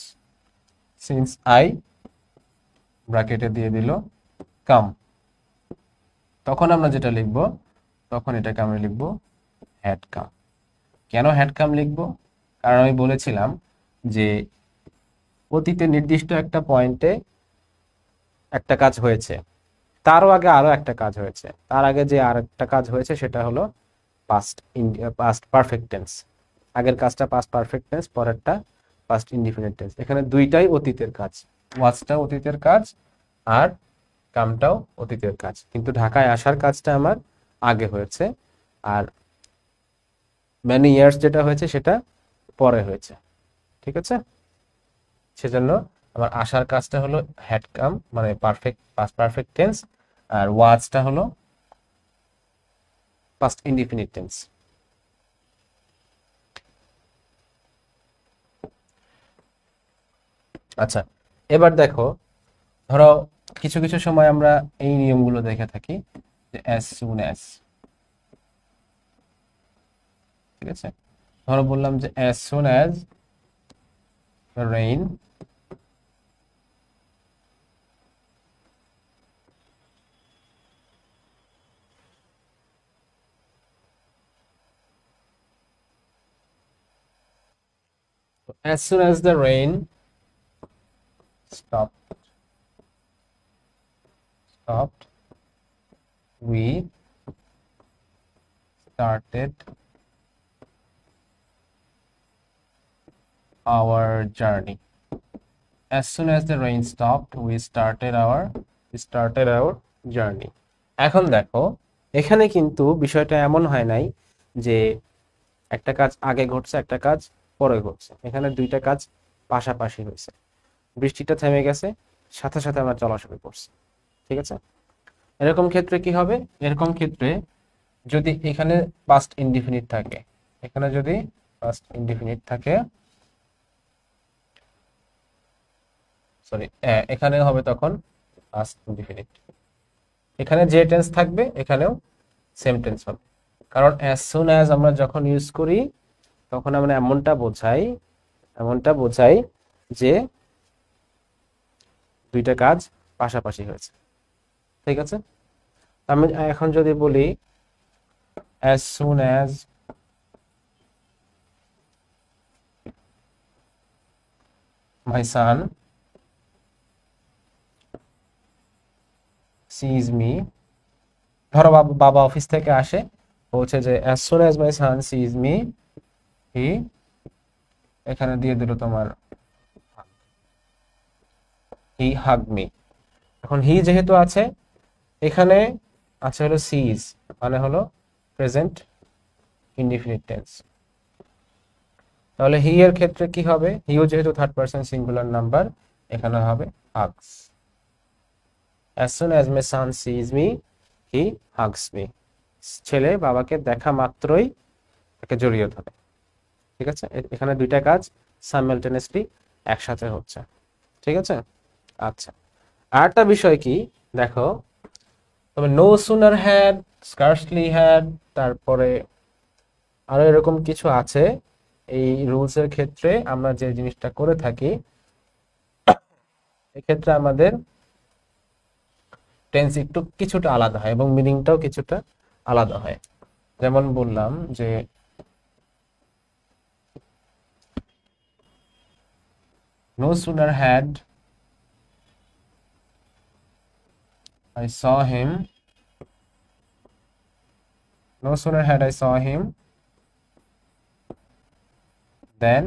since I, ব্র্যাকেটে দিয়ে দিল কাম, তখন আমরা যেটা লিখব, তখন এটাকে আমরা লিখব হ্যাড কাম। কেন হ্যাড কাম লিখব? কারণ আমি বলেছিলাম যে অতীতে নির্দিষ্ট একটা পয়েন্টে একটা কাজ হয়েছে, তারও আগে আরো একটা কাজ হয়েছে, তার আগে যে আর একটা কাজ হয়েছে সেটা হলো পাস্ট পাস্ট পারফেক্ট টেন্স। আগের কাজটা পাস্ট পারফেক্ট টেন্স, পরেরটা পাস্ট ইনডিফিনিট টেন্স। এখানে দুইটাই অতীতের কাজ, ওয়াজটাও অতীতের কাজ আর কামটাও অতীতের কাজ, কিন্তু ঢাকায় আসার কাজটা আমার আগে হয়েছে, আর ম্যানি ইয়ার্স যেটা হয়েছে সেটা পরে হয়েছে। ঠিক আছে, সেজন্য আমার আসার কাজটা হলো হ্যাড কাম, মানে পারফেক্ট পাস্ট পারফেক্ট টেন্স, আর ওয়াজটা হলো পাস্ট ইনডিফিনিট টেন্স। আচ্ছা, এবার দেখো, ধরো কিছু কিছু সময় আমরা এই নিয়মগুলো দেখে থাকি, যে অ্যাজ সুন অ্যাজ। ঠিক আছে, ধরো বললাম যে as soon as rain as soon as the rain stopped stopped we started our journey। as soon as the rain stopped we started our journey। এখন দেখো, এখানে কিন্তু বিষয়টা এমন হয় নাই যে একটা কাজ আগে ঘটছে একটা কাজ পরে ঘটছে, এখানে দুইটা কাজ পাশাপাশি হয়েছে। বৃষ্টিটা থেমে গেছে, সাথে সাথে আমরা চলা শুরু করছি। ঠিক আছে, এরকম ক্ষেত্রে কি হবে? এরকম ক্ষেত্রে যদি এখানে পাস্ট ইনডিফিনিট থাকে, এখানে যদি পাস্ট ইনডিফিনিট থাকে, সরি, এখানে হবে তখন পাস্ট ইনডিফিনিট। এখানে যে টেন্স থাকবে এখানেও সেম টেন্স হবে, কারণ অ্যাজ সুন অ্যাজ আমরা যখন ইউজ করি তখন আমরা এমনটা বোঝাই যে দুইটা কাজ পাশাপাশি হয়েছে। ঠিক আছে, আমি এখন যদি বলি as soon as my son seize me, ধরো বাবা অফিস থেকে আসে, বলছে যে as soon as my son sees me he, এখানে দিয়ে দিল তোমার he hug me। এখন হি যেহেতু আছে, এখানে আছে হলো সিজ, মানে হলো প্রেজেন্ট ইনডিফিনিট টেন্স। তাহলে হি এর ক্ষেত্রে কি হবে, হিও যেহেতু থার্ড পারসন সিঙ্গুলার নাম্বার, এখানে হবে hugs. as soon as my son sees me he hugs me, ছেলে বাবাকে দেখা মাত্রই তাকে জড়িয়ে ধরে। ঠিক আছে, এখানে দুইটা কাজ সাইমালটেনিয়াসলি একসাথে হচ্ছে। ঠিক আছে, আচ্ছা। আরেকটা বিষয় কি দেখো, তবে no sooner had, scarcely had, তারপরে আরো এরকম কিছু আছে। এই রুলস এর ক্ষেত্রে আমরা যে জিনিসটা করে থাকি, এক্ষেত্রে আমাদের টেন্স একটু কিছুটা আলাদা হয় এবং মিনিংটাও কিছুটা আলাদা হয়। যেমন বললাম যে no sooner had I saw him, no sooner had I saw him then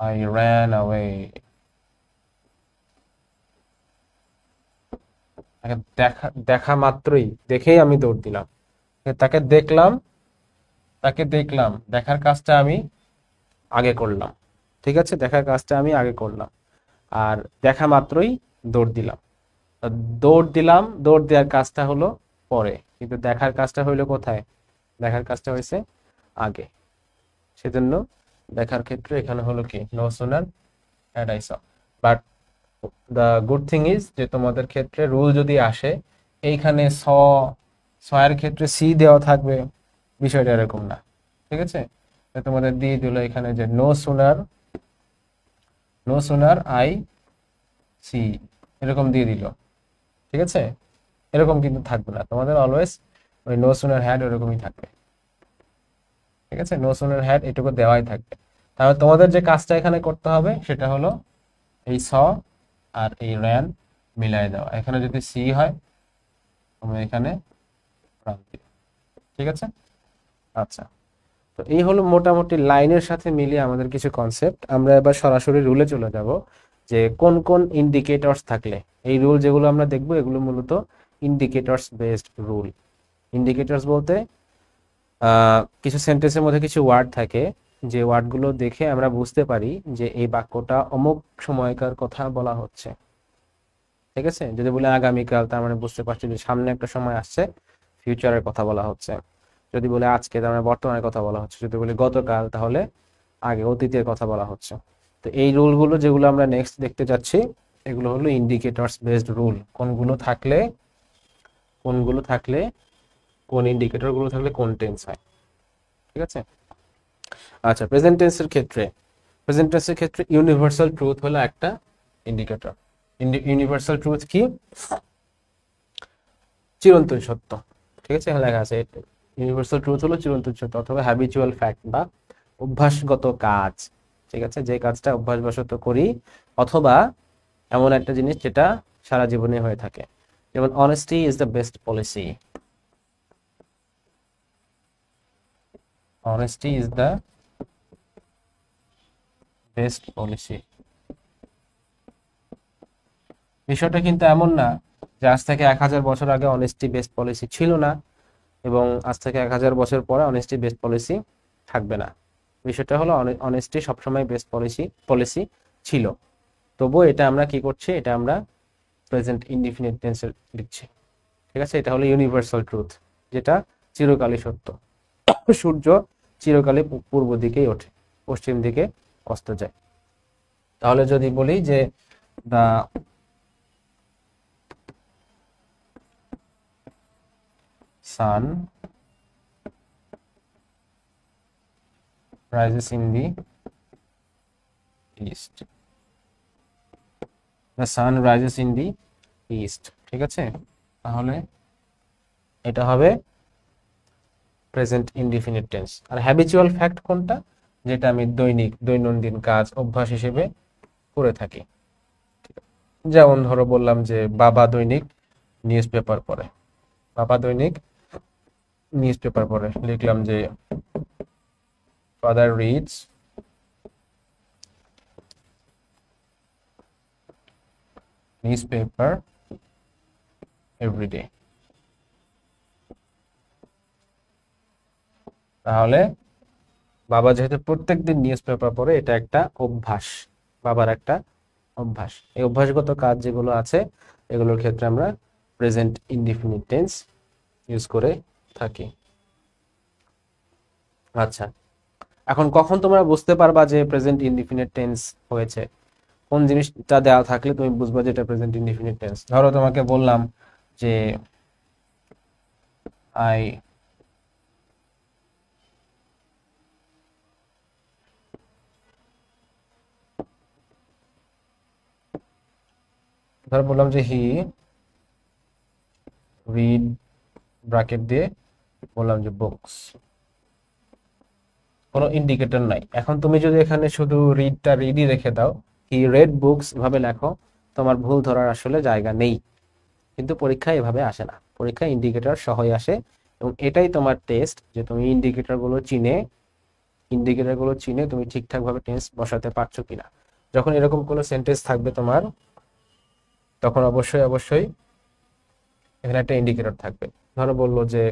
I ran away। তাকে দেখা দেখা মাত্রই, দেখেই আমি দৌড় দিলাম। তাকে দেখলাম, দেখার কাজটা আমি আগে করলাম। ঠিক আছে, দেখার কাজটা আমি আগে করলাম, আর দেখা মাত্রই দৌড় দিলাম। দৌড় দেওয়ার কাজটা হলো পরে, কিন্তু দেখার কাজটা হইলো কোথায়, দেখার কাজটা হয়েছে আগে। সেজন্য দেখার ক্ষেত্রে এখানে হলো কি no sooner had I saw. But the good thing is যে তোমাদের ক্ষেত্রে রুল যদি আসে এইখানে স এর ক্ষেত্রে সি দেওয়া থাকবে, বিষয়টা এরকম না। ঠিক আছে, তোমাদের দিয়ে দিল এখানে যে নো সুনার আই সি, এরকম দিয়ে দিল। ঠিক আছে, এরকম কিন্তু থাকবে না, তোমাদের অলওয়েজ ওই নো সুনার হ্যাড ওরকমই থাকবে। ঠিক আছে, নো সুনার হ্যাড এটুকু দেওয়াই থাকবে। তাহলে তোমাদের যে কাজটা এখানে করতে হবে সেটা হলো এই স আর এই র্যান মিলাই দেওয়া। এখানে যদি সি হয় তোমরা এখানে রান দিও। ঠিক আছে, আচ্ছা। তো এই হলো মোটামুটি লাইনের সাথে মিলিয়ে আমাদের কিছু কনসেপ্ট। আমরা এবার সরাসরি রুলে চলে যাব যে কোন কোন ইন্ডিকেটরস থাকলে, এই রুল যেগুলো আমরা দেখব এগুলো মূলত ইন্ডিকেটরস বেসড রুল। ইন্ডিকেটরস বলতে কিছু সেন্টেন্সের মধ্যে কিছু ওয়ার্ড থাকে, যে ওয়ার্ডগুলো দেখে আমরা বুঝতে পারি যে এই বাক্যটা অমুক সময়কার কথা বলা হচ্ছে। ঠিক আছে, যদি বলে আগামীকাল, তার মানে বুঝতে পারছি যে সামনে একটা সময় আসছে, ফিউচারের কথা বলা হচ্ছে। যদি বলে আজকে, তার মানে বর্তমানের কথা বলা হচ্ছে। যদি বলে গতকাল, তাহলে আগে অতীতের কথা বলা হচ্ছে। তো এই রুলগুলো যেগুলো আমরা নেক্সট দেখতে যাচ্ছি, এগুলো হলো ইন্ডিকেটরস বেসড রুল। কোনগুলো থাকলে কোন ইন্ডিকেটর গুলো থাকলে কোন টেন্স হয়। ঠিক আছে, আচ্ছা। প্রেজেন্ট টেন্সের ক্ষেত্রে ইউনিভার্সাল ট্রুথ হলো একটা ইন্ডিকেটর। ইউনিভার্সাল ট্রুথ কি, চিরন্তন সত্য। ঠিক আছে, লেখা আছে ইউনিভার্সাল ট্রুথ হলো চিরন্তন সত্য, অথবা হ্যাবিচুয়াল ফ্যাক্ট বা অভ্যাসগত কাজ। ঠিক আছে, যে কাজটা অভ্যাসবশত করি, অথবা এমন একটা জিনিস যেটা সারা জীবনে হয়ে থাকে। যেমন honesty is the best policy, honesty is the best policy. বিষয়টা কিন্তু এমন না যে আজ থেকে 1000 বছর আগে অনেস্টি বেস্ট পলিসি ছিল না, এবং আজ থেকে 1000 বছর পরে অনেস্টি বেস্ট পলিসি থাকবে না। বিষয়টা হলো অনেস্টি সবসময় বেস্ট পলিসি ছিল। তবুও এটা আমরা কি করছি, এটা আমরা প্রেজেন্ট ইনডিফিনিট টেন্সে লিখছি। ঠিক আছে, এটা হলো ইউনিভার্সাল ট্রুথ, যেটা চিরকালই সত্য। সূর্য চিরকালই পূর্ব দিকেই ওঠে, পশ্চিম দিকে অস্ত যায়। তাহলে যদি বলি যে দা sun rises in the east, the sun rises in the east। ঠিক আছে, তাহলে এটা হবে প্রেজেন্ট ইনডিফিনিট টেন্স। আর হ্যাবিচুয়াল ফ্যাক্ট কোনটা, যেটা আমি দৈনন্দিন কাজ অভ্যাস হিসেবে করে থাকি। যেমন ধরো বললাম যে বাবা দৈনিক নিউজ পেপার পড়ে, বাবা দৈনিক নিউজ পেপার পড়ে। লিখলাম যে father reads news paper everyday. তাহলে বাবা যেহেতু প্রত্যেকদিন নিউজ পেপার পড়ে, এটা একটা অভ্যাস, বাবার একটা অভ্যাস। এই অভ্যাসগত কাজ যেগুলো আছে এগুলোর ক্ষেত্রে আমরা প্রেজেন্ট ইনডিফিনিট টেন্স ইউজ করে থাকি। আচ্ছা, এখন কখন তোমরা বুঝতে পারবা যে প্রেজেন্ট ইনডিফিনিট টেন্স হয়েছে? কোন জিনিসটা দেওয়া থাকলে তুমি বুঝবা যে এটা প্রেজেন্ট ইনডিফিনিট টেন্স? ধরো তোমাকে বললাম যে আই ধরো বললাম যে হি রিড, ব্র্যাকেট দিয়ে বললাম যে বুকস, কোনো ইন্ডিকেটর নাই। এখন তুমি যদি এখানে শুধু রিডটা রিডই রেখে দাও, হি রেড বুকস ভাবে লেখো, তোমার ভুল ধরার আসলে জায়গা নেই। কিন্তু পরীক্ষায় এভাবে আসে না, পরীক্ষায় ইন্ডিকেটর সহই আসে। এবং এটাই তোমার টেস্ট, যে তুমি ইন্ডিকেটর গুলো চিনে তুমি ঠিকঠাক ভাবে টেন্স বসাতে পারছো কিনা। যখন এরকম কোনো সেন্টেন্স থাকবে তোমার, তখন অবশ্যই অবশ্যই এখানে একটা ইন্ডিকেটর থাকবে। ধরো বললো যে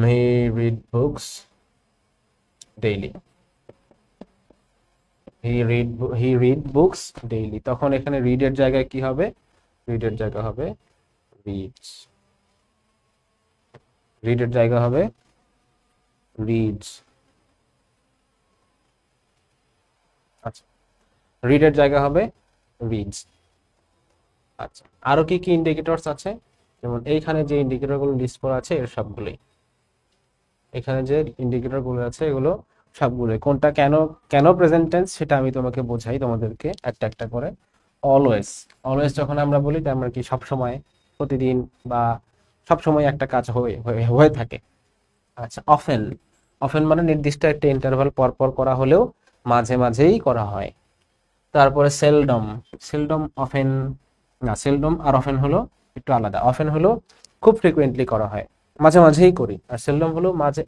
he read books daily, he read books daily, তখন এখানে রিডের জায়গায় কি হবে? রিডের জায়গা হবে রিডস, রিডের জায়গা হবে রিডস। আচ্ছা, রিডের জায়গা হবে রিডস। আচ্ছা, আরো কি কি ইন্ডিকেটরস আছে? যেমন এইখানে যে ইন্ডিকেটর গুলো লিস্ট করা আছে এর সবগুলোই, এখানে যে ইন্ডিকেটর গুলো আছে এগুলো সবগুলোই। কোনটা কেন কেন প্রেজেন্ট টেন্স সেটা আমি তোমাকে বোঝাই তোমাদেরকে একটা একটা করে। অলওয়েজ, অলওয়েজ যখন আমরা বলি তার আমরা কি সব সময়, প্রতিদিন বা সব সময় একটা কাজ হয়ে হয়ে হয়ে থাকে। আচ্ছা, অফেন, অফেন মানে নির্দিষ্ট একটা ইন্টারভাল পর পর করা হলেও মাঝে মাঝেই করা হয়। তারপরে সেলডম, সেলডম অফেন না, সেলডম আর অফেন হলো একটু আলাদা। অফেন হলো খুব ফ্রিকুয়েন্টলি করা হয়, মাঝে মাঝেই করি। আর সেলডম হলো মাঝে,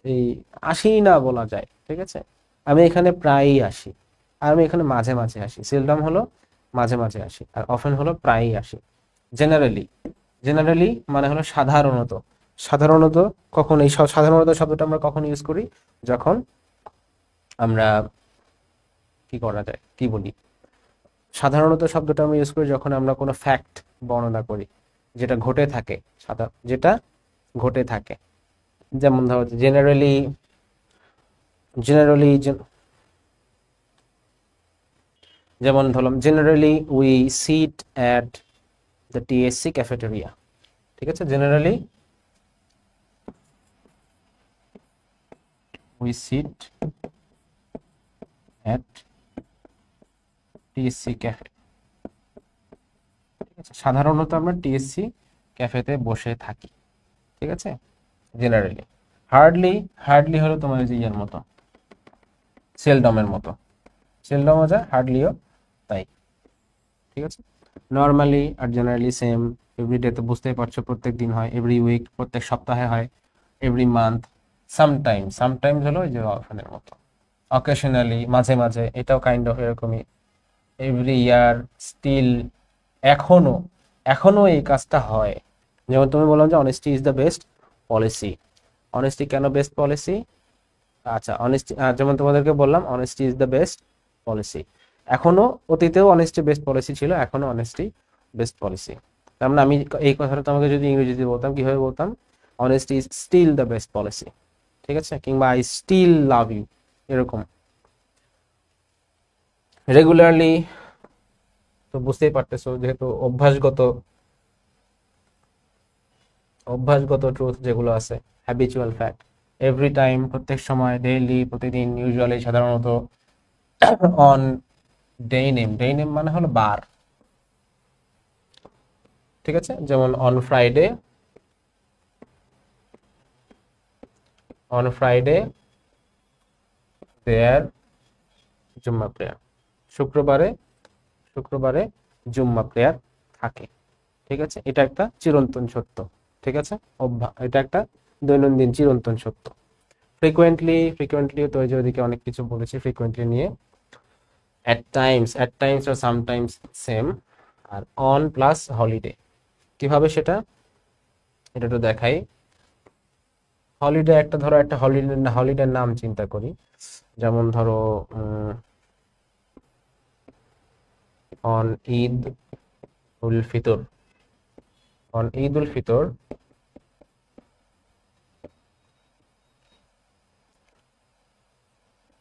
এই আসি না বলা যায়, ঠিক আছে? আমি এখানে প্রায়ই আসি, আর আমি এখানে মাঝে মাঝে আসি। সেলডম হলো মাঝে মাঝে আসি, আর অফেন হলো প্রায়ই আসি। জেনারেলি, জেনারেলি মানে হলো সাধারণত। সাধারণত কখন এই সাধারণত শব্দটা আমরা কখন ইউজ করি? যখন আমরা কি করা যায়, কি বলি, সাধারণত শব্দটা আমরা ইউজ করি যখন আমরা কোনো ফ্যাক্ট বর্ণনা করি, যেটা ঘটে থাকে, যেটা ঘটে থাকে। যেমন ধরো জেনারেলি, জেনারেলি যেমন ধরলাম generally we seat at the TSC cafeteria, ঠিক আছে? Generally we seat at TSC cafe, ঠিক আছে? সাধারণত আমরা টিএসসি ক্যাফেতে বসে থাকি, ঠিক আছে? জেনারেলি। হার্ডলি, হার্ডলি হলো তোমার যে ইয়ার মতো, সেলডমের মতো। সেলডমও যা, হার্ডলিও তাই, ঠিক আছে? Normally are generally same. Everyday তো বুঝতেই পারছো প্রত্যেক দিন হয়, এভরি উইক প্রত্যেক সপ্তাহে হয়, এভরি মান্থ, সামটাইম, সামটাইমস হলো ওই যে অফেনের মতো। অকেশনালি মাঝে মাঝে, এটাও কাইন্ড অফ এরকমই। এভরি ইয়ার, স্টিল, এখনো, এখনো এই কাজটা হয়। যেমন তুমি বললাম যে honesty is the best policy. Honesty কেন বেস্ট পলিসি? আচ্ছা, অনেস্টি, যেমন তোমাদেরকে বললাম honesty is the best policy. এখনো, অতীতেও অনেস্টি বেস্ট পলিসি ছিল, এখনো অনেস্টি বেস্ট পলিসি। তার মানে আমি এই কথাটা তোমাকে যদি ইংরেজিতে বলতাম কিভাবে বলতাম? Honesty is still the best policy, ঠিক আছে? কিংবা আই স্টিল লাভ ইউ, এরকম। রেগুলারলি তো বুঝতেই পারতেছো, যেহেতু অভ্যাসগত, অভ্যাসগত ট্রুথ যেগুলো আছে, হ্যাবিচুয়াল ফ্যাক্ট। এভরি টাইম প্রত্যেক সময়, ডেইলি প্রতিদিন, ইউজুয়ালি সাধারণত। On day name, day name মানে হলো বার, ঠিক আছে? যেমন on Friday, on Friday there Jumma prayer, শুক্রবারে, শুক্রবারে জুম্মা প্রেয়ার থাকে। ঠিক আছে, এটা একটা চিরন্তন সত্য। ঠিক আছে, এটা একটা দৈনন্দিন চিরন্তন সত্য। ফ্রিকোয়েন্টলি তো ওই যে ওইদিকে অনেক কিছু বলেছি ফ্রিকোয়েন্টলি নিয়ে। অ্যাট টাইমস আর সামটাইমস সেম। আর অন প্লাস হলিডে, কিভাবে সেটা, এটা একটু দেখাই। হলিডে একটা, ধরো একটা হলিডের নাম চিন্তা করি, যেমন ধরো on Eid ul Fitr. On Eid ul Fitr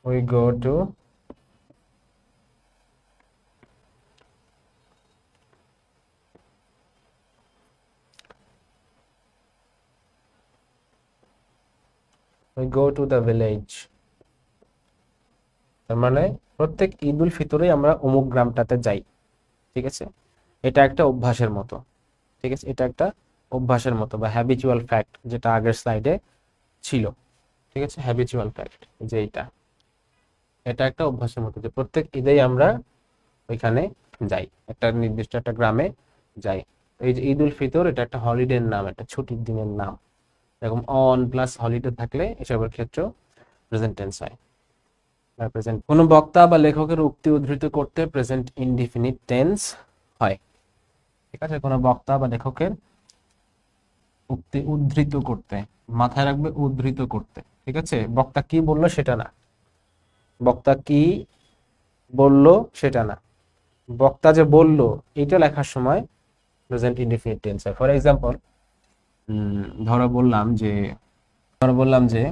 we go to the village। তার মানে প্রত্যেক ঈদ উল ফিতরে আমরা অমুক গ্রামটাতে যাই। ঠিক আছে, এটা একটা অভ্যাসের মতো। ঠিক আছে, এটা একটা অভ্যাসের মতো বা হ্যাবিচুয়াল ফ্যাক্ট, যেটা আগের স্লাইডে ছিল। ঠিক আছে, হ্যাবিচুয়াল ফ্যাক্ট যে এটা, এটা একটা অভ্যাসের মতো যে প্রত্যেক ঈদেই আমরা ওইখানে যাই, একটা নির্দিষ্ট একটা গ্রামে যাই। এই যে ঈদ উল ফিতর, এটা একটা হলিডের নাম, একটা ছুটির দিনের নাম। এরকম অন প্লাস হলিডে থাকলে এসবের ক্ষেত্রে প্রেজেন্ট টেন্স হয়। প্রেজেন্ট কোনো বক্তা বা লেখকের উক্তি উদ্ধৃত করতে প্রেজেন্ট ইনডিফিনিট টেন্স হয়। ঠিক আছে, কোনো বক্তা বা লেখকের উক্তি উদ্ধৃত করতে, মাথায় রাখবে উদ্ধৃত করতে। ঠিক আছে, বক্তা কি বললো সেটা না, বক্তা কি বললো সেটা না, বক্তা যে বললো এটা লেখার সময় প্রেজেন্ট ইনডিফিনিট টেন্স হয়। ফর এক্সাম্পল, ধরো বললাম যে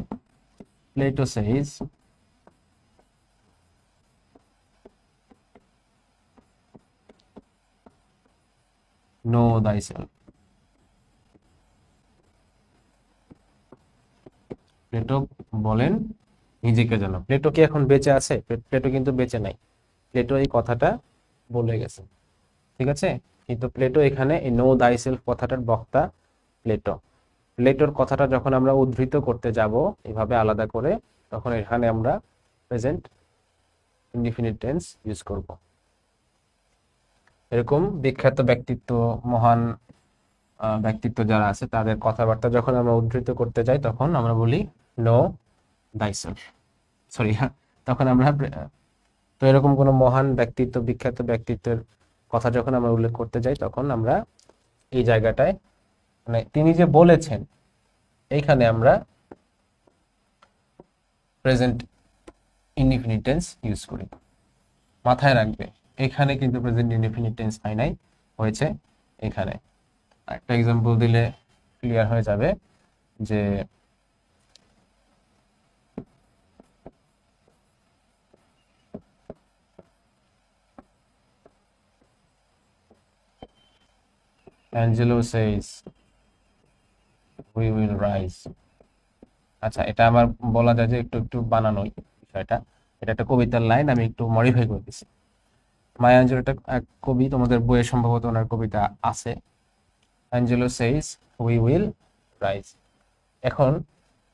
প্লেটো সেজ নো thyself। প্লেটো বলেন নিজেকে জানো। প্লেটো কি এখন বেঁচে আছে? প্লেটো কিন্তু বেঁচে নাই, প্লেটো এই কথাটা বলে গেছে। ঠিক আছে, কিন্তু প্লেটো এখানে এই নো thyself কথাটার বক্তা প্লেটো। প্লেটোর কথাটা যখন আমরা উদ্ধৃত করতে যাব এভাবে আলাদা করে, তখন এখানে আমরা প্রেজেন্ট ইনডিফিনিট টেন্স ইউজ করব। এরকম বিখ্যাত ব্যক্তিত্ব, মহান ব্যক্তিত্ব যারা আছে তাদের কথাবার্তা যখন আমরা উদ্ধৃত করতে যাই তখন আমরা বলি নো thyself, সরি, তখন আমরা তো এরকম কোনো মহান ব্যক্তিত্ব, বিখ্যাত ব্যক্তিত্বের কথা যখন আমরা উল্লেখ করতে যাই তখন আমরা এই জায়গাটায়, মানে তিনি যে বলেছেন, এইখানে আমরা প্রেজেন্ট ইনডিফিনিট টেন্স ইউজ করি। মাথায় রাখবে এখানে কিন্তু প্রেজেন্ট ইনডিফিনিট টেন্স হয় নাই, হয়েছে এখানে। একটা এক্সাম্পল দিলে ক্লিয়ার হয়ে যাবে যে Angelo Sage we will rise. আচ্ছা, এটা আমার বলা যায় যে একটু একটু বানানোই বিষয়টা, এটা একটা কবিতার লাইন, আমি একটু মডিফাই করে দিচ্ছি। মায়া অ্যাঞ্জেলো একটা এক কবি, তোমাদের বইয়ে সম্ভবত ওনার কবিতা আছে। Angelo Sage we will rise. এখন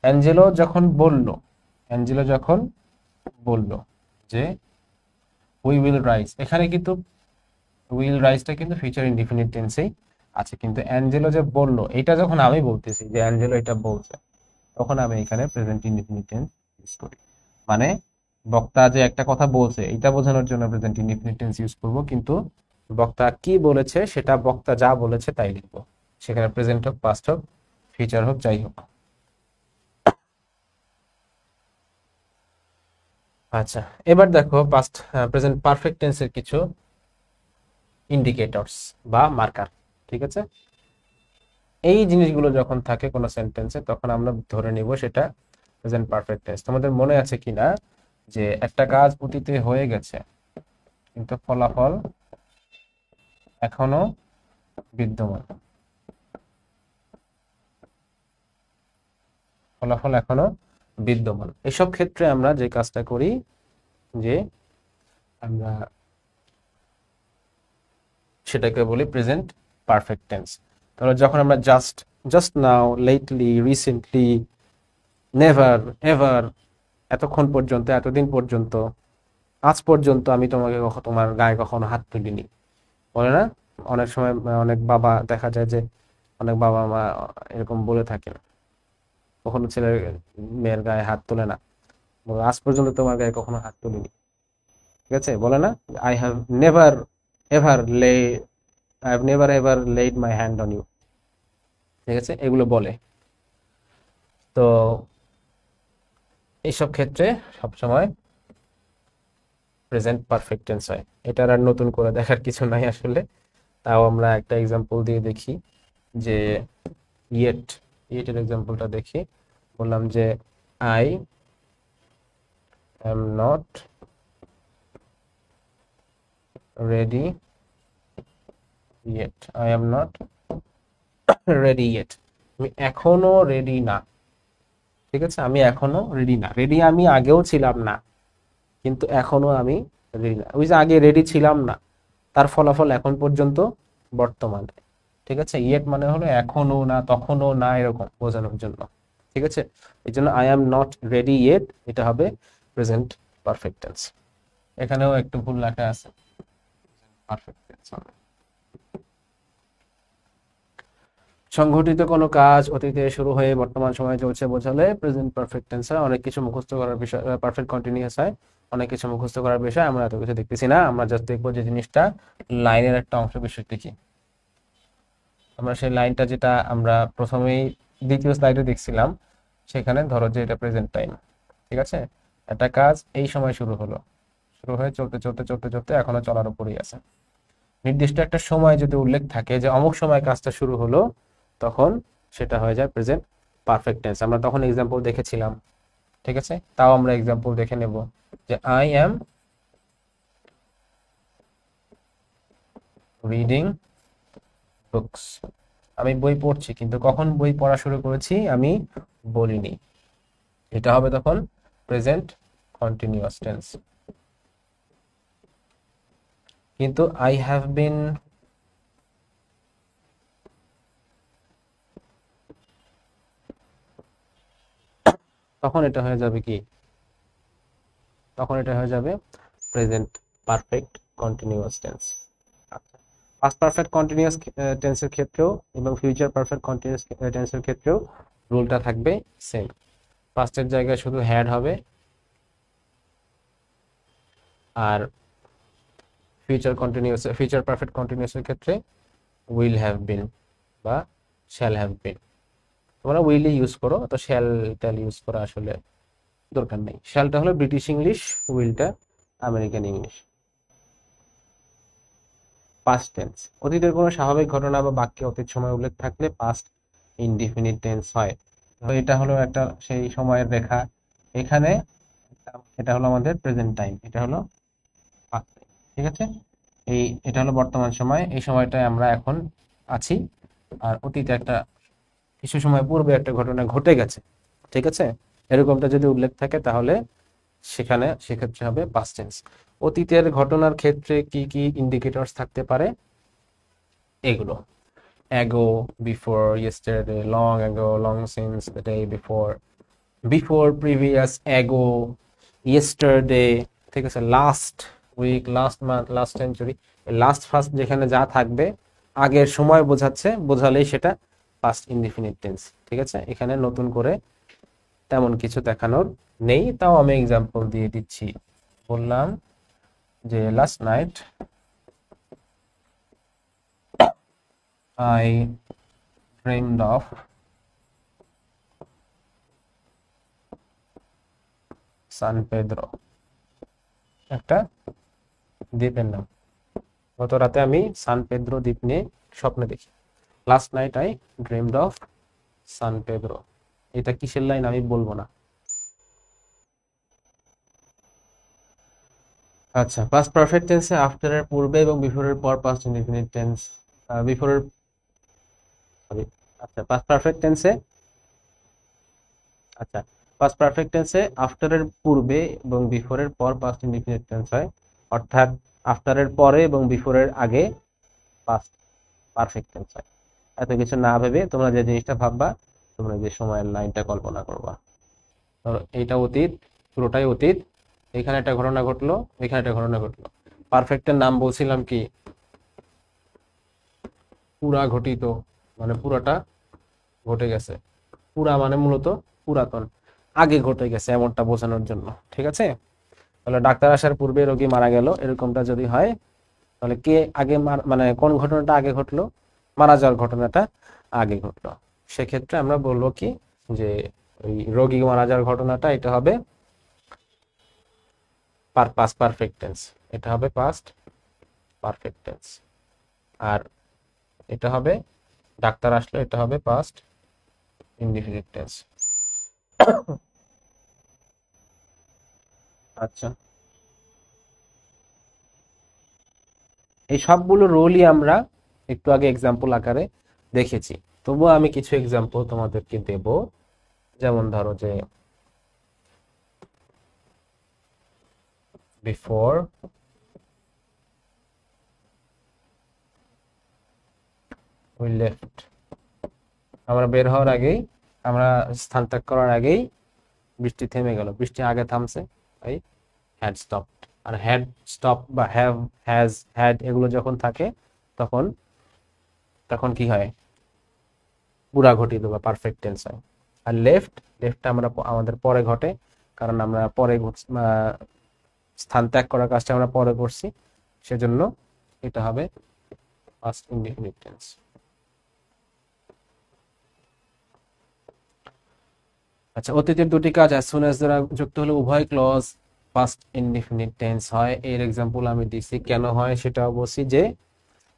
অ্যাঞ্জেলো যখন বলল যে উই উইল রাইজ, এখানে কিন্তু উইল রাইজটা কিন্তু ফিউচার ইনডিফিনিট টেন্সেই আছে, কিন্তু অ্যাঞ্জেলো যে বলল এটা যখন আমি বলতেছি যে অ্যাঞ্জেলো এটা বলছে, তখন আমি এখানে প্রেজেন্ট ইনডিফিনিট টেন্স ইউজ করি। মানে বক্তা যে একটা কথা বলছে এটা বোঝানোর জন্য প্রেজেন্ট ইনডিফিনিট টেন্স ইউজ করব, কিন্তু বক্তা কি বলেছে সেটা বক্তা যা বলেছে তাই লিখবো, সেখানে প্রেজেন্ট হোক, পাস্ট হোক, ফিউচার হোক, যাই হোক। আচ্ছা, এবার দেখো পাস্ট প্রেজেন্ট পারফেক্ট টেন্সের কিছু ইন্ডিকেটরস বা মার্কার। ঠিক আছে, এই জিনিসগুলো যখন থাকে কোনো সেন্টেন্সে তখন আমরা ধরে নিব সেটা প্রেজেন্ট পারফেক্ট টেন্স। তোমাদের মনে আছে কিনা যে একটা কাজ অতীতে হয়ে গেছে কিন্তু ফলাফল এখনো বিদ্যমান, ফলাফল এখনো বিদ্যমান। এসব ক্ষেত্রে আমরা যে কাজটা করি যে আমরা সেটাকে বলি প্রেজেন্ট পারফেক্ট টেন্স। তাহলে যখন আমরা just now, lately, recently, never, ever, এতক্ষণ পর্যন্ত, এতদিন পর্যন্ত, আজ পর্যন্ত আমি তোমার গায়ে কখনো হাত তুলিনি, বলে না? অনেক সময় অনেক বাবা দেখা যায় যে অনেক বাবা মা এরকম বলে থাকেন, কখনো ছেলের মেয়ের গায়ে হাত তোলে না, বলে, আজ পর্যন্ত তোমার গায়ে কখনো হাত তুলিনি। ঠিক আছে, বলে না, I have never ever lay I have never ever laid my hand on you. ঠিক আছে, এগুলো বলে। তো এইসব ক্ষেত্রে সবসময় প্রেজেন্ট পারফেক্ট টেন্স হয়। এটার আর নতুন করে দেখার কিছু নাই আসলে। তাও আমরা একটা এক্সাম্পল দিয়ে দেখি, যে ইয়েট, ইয়েটের এক্সাম্পলটা দেখি। বললাম যে I am not ready yet, I am not ready yet, আমি এখনো রেডি না। ঠিক আছে, আমি এখনো রেডি না। রেডি আমি আগেও ছিলাম না, কিন্তু এখনো আমি রেডি না। ওই যে আগে রেডি ছিলাম না, তার ফলাফল এখন পর্যন্ত বর্তমানে। ঠিক আছে, ইয়েট মানে হলো এখনো না, তখনও না, এরকম বোঝানোর জন্য। ঠিক আছে, এই জন্য I am not ready yet, এটা হবে প্রেজেন্ট পারফেক্ট টেন্স। এখানেও একটু ভুল লেখা আছে, পারফেক্ট টেন্স হবে। সংঘটিত কোনো কাজ অতীতে শুরু হয়ে বর্তমান সময়ে চলছে বোঝালে প্রেজেন্ট পারফেক্ট টেন্স হয়। অনেক কিছু মুখস্থ করার বিষয় পারফেক্ট কন্টিনিউয়াস হয়। অনেক কিছু মুখস্থ করার বিষয় আমরা এত কিছু দেখতেছি না, আমরা জাস্ট দেখবো যে জিনিসটা লাইনের একটা অংশ বিশেষ দেখি। আমরা সেই লাইনটা যেটা আমরা প্রথমেই দ্বিতীয় স্লাইডে দেখছিলাম, সেখানে ধরো যে এটা প্রেজেন্ট টাইম। ঠিক আছে, একটা কাজ এই সময় শুরু হলো, শুরু হয়ে চলতে চলতে চলতে চলতে এখনো চলার উপরেই আছে। নির্দিষ্ট একটা সময় যদি উল্লেখ থাকে যে অমুক সময় কাজটা শুরু হলো, তখন সেটা হয়ে যায় প্রেজেন্ট পারফেক্ট টেন্স। আমরা তখন এক্সাম্পল দেখেছিলাম। ঠিক আছে, তাও আমরা এক্সাম্পল দেখে নেব, যে আই অ্যাম রিডিং বুকস, আমি বই পড়ছি, কিন্তু কখন বই পড়া শুরু করেছি আমি বলিনি। এটা হবে তখন প্রেজেন্ট কন্টিনিউয়াস টেন্স। কিন্তু আই হ্যাভ বিন তখন এটা হয়ে যাবে কি, তখন এটা হয়ে যাবে present perfect continuous tense. Past perfect continuous টেন্সের ক্ষেত্রেও এবং ফিউচার পারফেক্ট কন্টিনিউয়াস টেন্সের ক্ষেত্রেও রুলটা থাকবে সেম। পাস্টের জায়গায় শুধু হ্যাড হবে, আর ফিউচার পারফেক্ট কন্টিনিউয়াসের ক্ষেত্রে উইল হ্যাভ বিন বা শ্যাল হ্যাভ বিন। তোমরা উইলই ইউজ করো, তো শ্যাল টেল ইউজ করা আসলে দরকার নেই। শ্যালটা হলো ব্রিটিশ ইংলিশ, উইলটা আমেরিকান ইংলিশ। পাস্ট টেন্স, অতীতের কোনো স্বাভাবিক ঘটনা বা বাক্যে অতীত সময় উল্লেখ থাকলে পাস্ট ইনডিফিনিট টেন্স হয়। তো এটা হলো একটা সেই সময়ের রেখা। এখানে এটা হলো আমাদের প্রেজেন্ট টাইম, এটা হলো past time। ঠিক আছে, এটা হলো বর্তমান সময়, এই সময়টায় আমরা এখন আছি। আর অতীতে একটা কিছু সময় পূর্বে একটা ঘটনা ঘটে গেছে। ঠিক আছে, এরকমটা যদি উল্লেখ থাকে তাহলে সেক্ষেত্রে হবে পাস্ট টেন্স। অতীতের ঘটনার ক্ষেত্রে কি কি ইন্ডিকেটরস থাকতে পারে, এগুলো: ago, before, yesterday, long ago, long since, the day before, before, previous, ago, yesterday। ঠিক আছে, last week, last month, last century, last first যেখানে যা থাকবে আগের সময় বোঝালেই সেটা পাস্ট ইনডিফিনিট টেন্স। ঠিক আছে, এখানে নতুন করে তেমন কিছু দেখানোর নেই, তাও আমি এক্সাম্পল দিয়ে দিচ্ছি। বললাম যে last night I dreamed of San Pedro, একটা দ্বীপের নাম। গত রাতে আমি সান পেদ্রো দ্বীপ নিয়ে স্বপ্নে দেখি। Last night I dreamed of San Pedro, এটা কিসের লাইন আমি বলবো না। আচ্ছা, পাস্ট পারফেক্ট টেন্সে আফটার এর পূর্বে এবং বিফোর এর পর পাস্ট ইনডিফিনিট টেন্স। বিফোর এর সরি আচ্ছা পাস্ট পারফেক্ট টেন্সে আচ্ছা পাস্ট পারফেক্ট টেন্সে আফটার এর পূর্বে এবং বিফোর এর পর পাস্ট ইনডিফিনিট টেন্স হয়। অর্থাৎ আফটার এর পরে এবং বিফোর এর আগে পাস্ট পারফেক্ট টেন্স হয়। এত কিছু না ভেবে তোমরা যে জিনিসটা ভাববা, তোমরা যে সময়ের লাইনটা কল্পনা করবা, ধরো এইটা অতীত, পুরোটাই অতীত, এখানে একটা ঘটনা ঘটলো, এখানে একটা ঘটনা ঘটলো। পারফেক্টের নাম বলছিলাম কি, পুরা ঘটিত মানে পুরাটা ঘটে গেছে, পুরা মানে মূলত পুরাতন, আগে ঘটে গেছে এমনটা বোঝানোর জন্য। ঠিক আছে, তাহলে ডাক্তার আসার পূর্বে রোগী মারা গেল, এরকমটা যদি হয় তাহলে কে আগে মানে কোন ঘটনাটা আগে ঘটলো, মারা যাওয়ার ঘটনাটা আগে ঘটলো। সেক্ষেত্রে আমরা বলবো কি যে ওই রোগী মারা যাওয়ার ঘটনাটা এটা হবে পাস্ট পারফেক্ট টেন্স, এটা হবে পাস্ট পারফেক্ট টেন্স। আর এটা হবে ডাক্তার আসলো, এটা হবে পাস্ট ইনডিফিনিট টেন্স। আচ্ছা, এই সবগুলো রোলই আমরা একটু আগে এক্সাম্পল আকারে দেখেছি, তবুও আমি কিছু এক্সাম্পল তোমাদেরকে দেব। যেমন ধরো যে বিফোর উই লেফট, আমরা বের হওয়ার আগেই, আমরা স্থান ত্যাগ করার আগেই বৃষ্টি থেমে গেল, বৃষ্টি আগে থামছে, তাই হ্যাড স্টপড। আর হ্যাড স্টপ বা হ্যাভ, হ্যাজ, হ্যাড এগুলো যখন থাকে তখন তখন কি হয়, পুরা ঘটিত বা পারফেক্ট টেন্স হয়। আর লেফট, লেফটটা আমরা আমাদের পরে ঘটে, কারণ আমরা পরে স্থান ত্যাগ করার কাজটা আমরা পরে করছি, সেজন্য এটা হবে পাস্ট ইনডিফিনিট টেন্স। আচ্ছা, অতীতের দুটি কাজ অ্যাজ সুন অ্যাজ দ্বারা যুক্ত হলে উভয় ক্লজ পাস্ট ইনডিফিনিট টেন্স হয়। এর এক্সাম্পল আমি দিছি, কেন হয় সেটাও বলছি, যে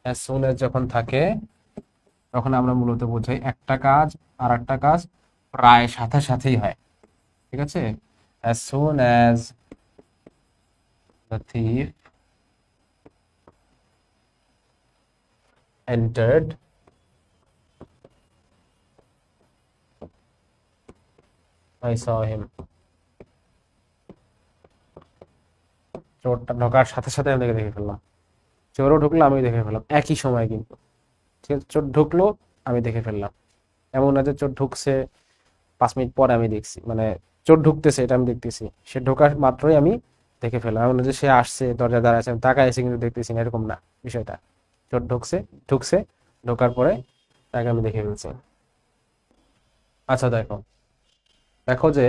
অ্যাজ সুন অ্যাজ যখন থাকে তখন আমরা মূলত বোঝাই একটা কাজ আর একটা কাজ প্রায় সাথে সাথেই হয়। ঠিক আছে, as soon as the thief entered I saw him, চোরটা ঢোকার সাথে সাথে আমি দেখে ফেললাম, চোরও ঢুকলো আমি দেখে ফেললাম একই সময় কিন্তু। ঠিক আছে, চোর ঢুকলো আমি দেখে ফেললাম, এমন না যে চোর ঢুকছে 5 মিনিট পরে আমি দেখছি, মানে চোর ঢুকতেছে এটা আমি দেখতেছি, সে ঢোকার মাত্রই আমি দেখে ফেললাম, এমন না যে সে আসছে দরজা দাঁড়াচ্ছে আমি তাকায় এসে কিন্তু দেখতেছি না, এরকম না বিষয়টা। চোর ঢুকছে, ঢুকছে, ঢোকার পরে তাকে আমি দেখে ফেলছি। আচ্ছা দেখো, দেখো যে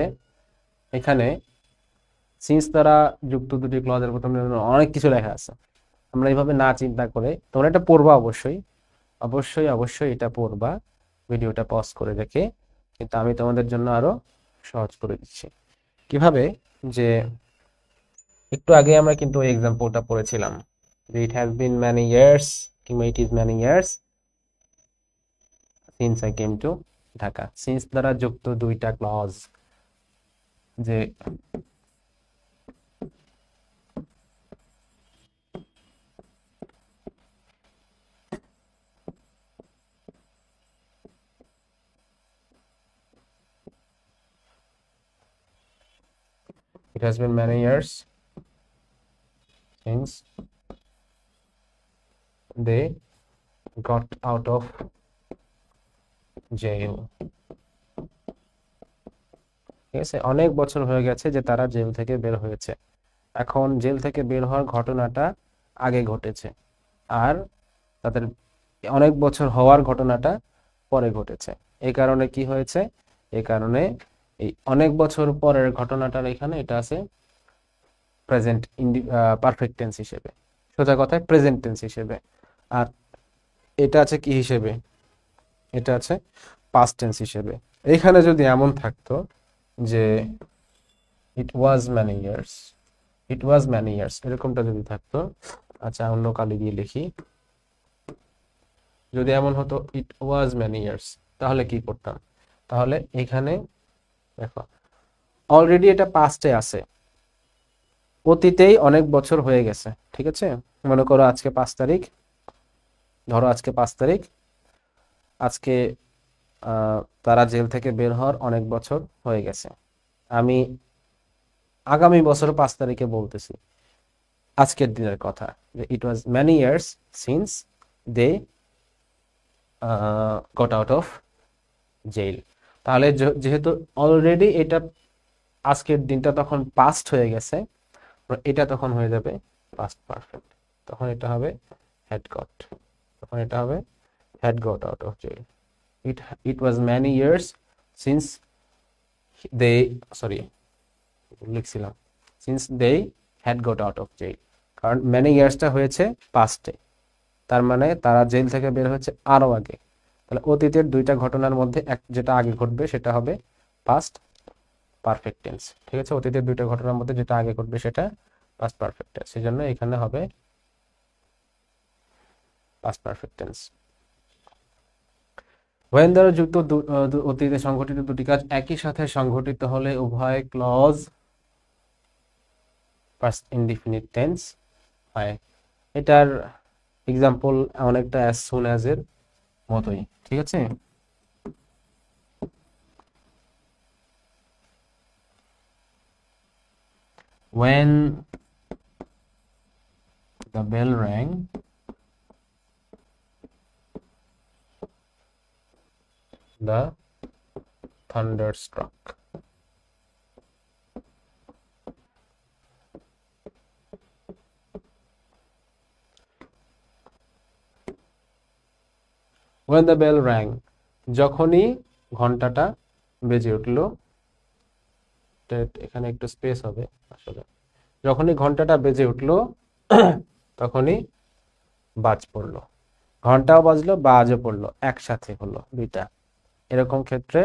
এখানে সিন্স দ্বারা যুক্ত দুটি ক্লজের প্রথমে অনেক কিছু লেখা আছে, আমরা এইভাবে না চিন্তা করে, তোমরা এটা পড়বা অবশ্যই, অবশ্যই অবশ্যই এটা পড়বা ভিডিওটা পজ করে রেখে, কিন্তু আমি তোমাদের জন্য আরো সহজ করে দিচ্ছি কিভাবে। যে একটু আগে আমরা কিন্তু ওই এক্সাম্পলটা পড়েছিলাম যে it has been many years, কিংবা it is many years since I came to Dhaka. Since দ্বারা যুক্ত দুইটা ক্লজ, যে it has been many years since they got out of jail, ঠিক আছে, অনেক বছর হয়ে গেছে যে তারা জেল থেকে বের হয়েছে। এখন জেল থেকে বের হওয়ার ঘটনাটা আগে ঘটেছে, আর তাদের অনেক বছর হওয়ার ঘটনাটা পরে ঘটেছে। এই কারণে কি হয়েছে, এই কারণে এই অনেক বছর পরের ঘটনাটার এখানে এটা আছে প্রেজেন্ট পারফেক্ট টেন্স হিসেবে, সোজা কথায় প্রেজেন্ট টেন্স হিসেবে। আর এটা আছে কি হিসেবে, এটা আছে পাস্ট টেন্স হিসেবে। এখানে যদি এমন থাকতো যে it was many years, it was many years এরকমটা যদি থাকতো, আচ্ছা অন্য কালি দিয়ে লিখি, যদি এমন হতো ইট ওয়াজ ম্যানি ইয়ার্স, তাহলে কি করতাম, তাহলে এখানে দেখো অলরেডি এটা পাস্টে আছে, অতীতেই অনেক বছর হয়ে গেছে। ঠিক আছে, মনে করো আজকে 5 তারিখ, ধরো আজকে 5 তারিখ, আজকে তারা জেল থেকে বের হওয়ার অনেক বছর হয়ে গেছে। আমি আগামী বছর 5 তারিখে বলতেছি, আজকের দিনের কথা, যে it was many years since they got out of jail. তাহলে যেহেতু অলরেডি এটা আজকের দিনটা তখন পাস্ট হয়ে গেছে, এটা তখন হয়ে যাবে পাস্ট পারফেক্ট, তখন এটা হবে হ্যাড গট, তখন এটা হবে had got out of jail. It was many years since they লিখছিলাম since they had got out of jail, কারণ many yearsটা হয়েছে পাস্টে, তার মানে তারা জেল থেকে বের হয়েছে আরো আগে। তাহলে অতীতের দুইটা ঘটনার মধ্যে যেটা আগে ঘটবে সেটা হবে পাস্ট পারফেক্ট টেন্স। ঠিক আছে, অতীতের দুইটা ঘটনার মধ্যে যেটা আগে ঘটবে সেটা পাস্ট পারফেক্ট টেন্স, সেজন্য এখানে হবে পাস্ট পারফেক্ট টেন্স। when দ্বারা যুক্ত অতীতে সংঘটিত দুটি কাজ একই সাথে সংঘটিত হলে উভয় ক্লজ পাস্ট ইনডিফিনিট টেন্স হয়। এটার এক্সাম্পল অনেকটা as soon as এর মতোই। ঠিক আছে, when the bell rang, the thunder struck. when the bell rang, যখনই ঘন্টাটা বেজে উঠলো, এখানে একটু স্পেস হবে আসলে, যখনই ঘন্টাটা বেজে উঠলো তখনই বাজ পড়লো, ঘন্টাও বাজলো বাজও পড়লো, একসাথে হলো দুইটা। এরকম ক্ষেত্রে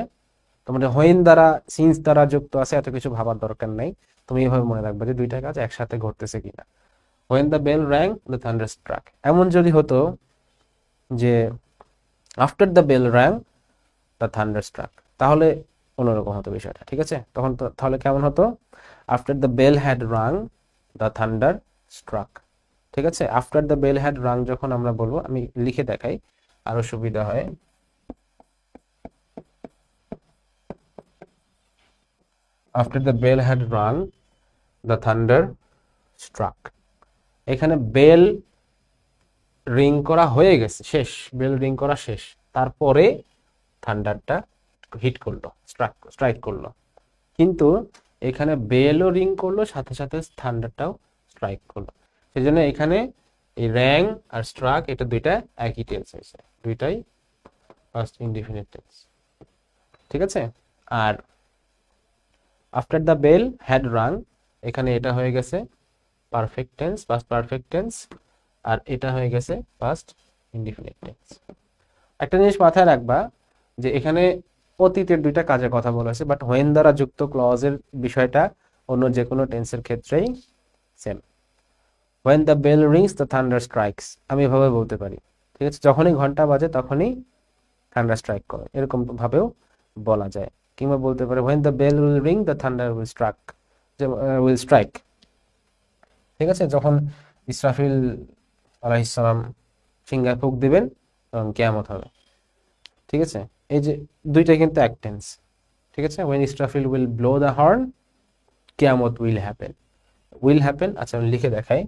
তোমাদের when দ্বারা since দ্বারা যুক্ত আছে, এত কিছু ভাবার দরকার নাই, তুমি এইভাবে মনে রাখবে যে দুইটা কাজ একসাথে ঘটতেছে কিনা। when the bell rang, the thunder struck। এমন যদি হতো যে after the bell rang, the thunder struck, তাহলে অন্যরকম হতো বিষয়টা। ঠিক আছে, তখন তাহলে কেমন হতো? after the bell had rung, the thunder struck। ঠিক আছে, after the bell had rung যখন আমরা বলবো, আমি লিখে দেখাই আরো সুবিধা হয়। after the bell had rung, the thunder struck। এখানে বেল রিং করা হয়ে গেছে, শেষ, বেল রিং করা শেষ, তারপরে থান্ডারটা হিট করলো, স্ট্রাইক করলো, কিন্তু এখানে বেলও রিং করলো, সাথে সাথে থান্ডারটাও স্ট্রাইক করলো, সেজন্য এখানে এই র্যাং আর স্ট্রাক এটা দুইটা একই টেন্স হয়েছে, দুইটাই ফার্স্ট ইনডিফিনিট টেন্স। ঠিক আছে, আর after the bell had rung, এখানে এটা হয়ে গেছে perfect tense, past perfect tense, আর এটা হয়ে গেছে পাস্ট ইনডিফিনিট টেন্স। একটা জিনিস মাথায় রাখবা যে এখানে অতীতের দুইটা কাজের কথা বলা হয়েছে, বাট when দ্বারা যুক্ত ক্লজের বিষয়টা অন্য যে কোনো টেন্সের ক্ষেত্রেই same. when the bell rings, the thunder strikes, আমি এভাবে বলতে পারি। ঠিক আছে, যখনই ঘন্টা বাজে তখনই থান্ডার স্ট্রাইক করে, এরকম ভাবেও বলা যায়। কিংবা বলতে পারে when the bell will ring, the thunder will strike। ঠিক আছে, যখন ইসরাফিল আলাইহিস সালাম সিংহায় ফুঁক দিবেন তখন কিয়ামত হবে। ঠিক আছে, এই যে দুইটা কিন্তু এক টেন্স। ঠিক আছে, when Israfil will blow the horn, কিয়ামত will happen। আচ্ছা, আমি লিখে দেখাই।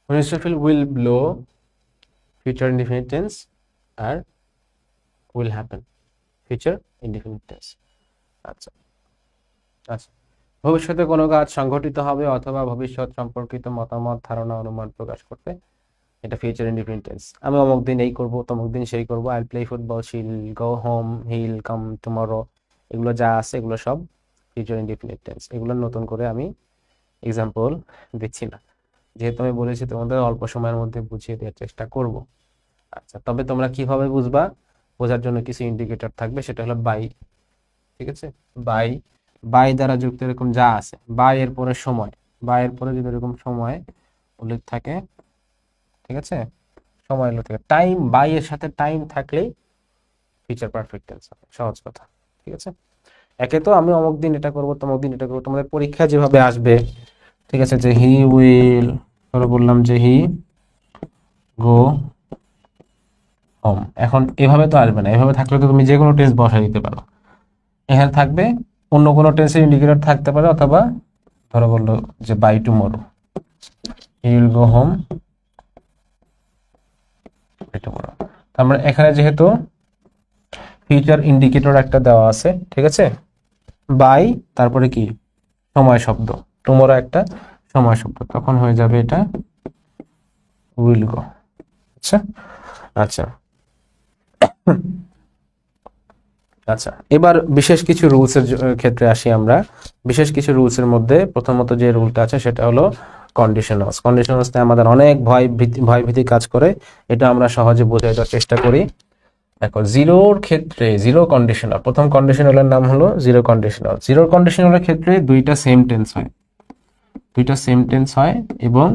when Israfil will blow, future indefinite tense, R will happen, future indefinite tense। আচ্ছা আচ্ছা, ভবিষ্যতে কোনো কাজ সংঘটিত হবে অথবা ভবিষ্যৎ সম্পর্কিত মতামত, ধারণা, অনুমান প্রকাশ করতে, এটা ফিউচার ইনডিফিনিট টেন্স। আমি অমুক দিন এই করব, তমুক দিন সেই করব, আইল play football, she'll go home, he'll come tomorrow, এগুলো যা আছে এগুলো সব ফিউচার ইনডিফিনিট টেন্স। এগুলো নতুন করে আমি এক্সাম্পল দিচ্ছি না, যেহেতু আমি বলেছি তোমাদের অল্প সময়ের মধ্যে বুঝিয়ে দেওয়ার চেষ্টা করব। আচ্ছা, তবে তোমরা কিভাবে বুঝবা, বোঝার জন্য কিছু ইন্ডিকেটর থাকবে, সেটা হলো বাই। ঠিক আছে, বাই দ্বারা যুক্ত এরকম যা আছে, বাই এর পরে সময়, বাই এর পরে যদি এরকম সময় উল্লেখ থাকে, ঠিক আছে, সময় উল্লেখ থাকে, টাইম, বাই এর সাথে টাইম থাকলেই ফিউচার পারফেক্ট টেন্স হবে, সহজ কথা। ঠিক আছে, একে তো আমি অমুক দিন এটা করবো, তমুক দিন এটা করবো, তোমাদের পরীক্ষা যেভাবে আসবে, ঠিক আছে, যে হি উইল, ধরো বললাম যে হি গো হোম, এখন এভাবে তো আসবে না, এভাবে থাকলে তো তুমি যে কোনো টেন্স বসাই দিতে পারো, এখানে থাকবে অন্য কোনো টেন্সের ইন্ডিকেটর থাকতে পারে, অথবা ধরো বললো যে by tomorrow, he will go home by tomorrow. তার মানে এখানে যেহেতু ফিউচার ইন্ডিকেটর একটা দেওয়া আছে, ঠিক আছে, বাই তারপরে কি সময় শব্দ, টুমরো একটা সময় শব্দ, তখন হয়ে যাবে এটা উইল গো। আচ্ছা আচ্ছা আচ্ছা, এবার বিশেষ কিছু রুলসের ক্ষেত্রে আসি আমরা। বিশেষ কিছু রুলসের মধ্যে প্রথমত যে রুলটা আছে সেটা হলো কন্ডিশনালস। কন্ডিশনালসতে আমাদের অনেক ভয় ভীতি কাজ করে, এটা আমরা সহজে বোঝার চেষ্টা করি। দেখো জিরোর ক্ষেত্রে জিরো কন্ডিশনাল, প্রথম কন্ডিশনালের নাম হলো জিরো কন্ডিশনাল। জিরো কন্ডিশনালের ক্ষেত্রে দুইটা সেম টেন্স হয়, দুইটা সেম টেন্স হয়, এবং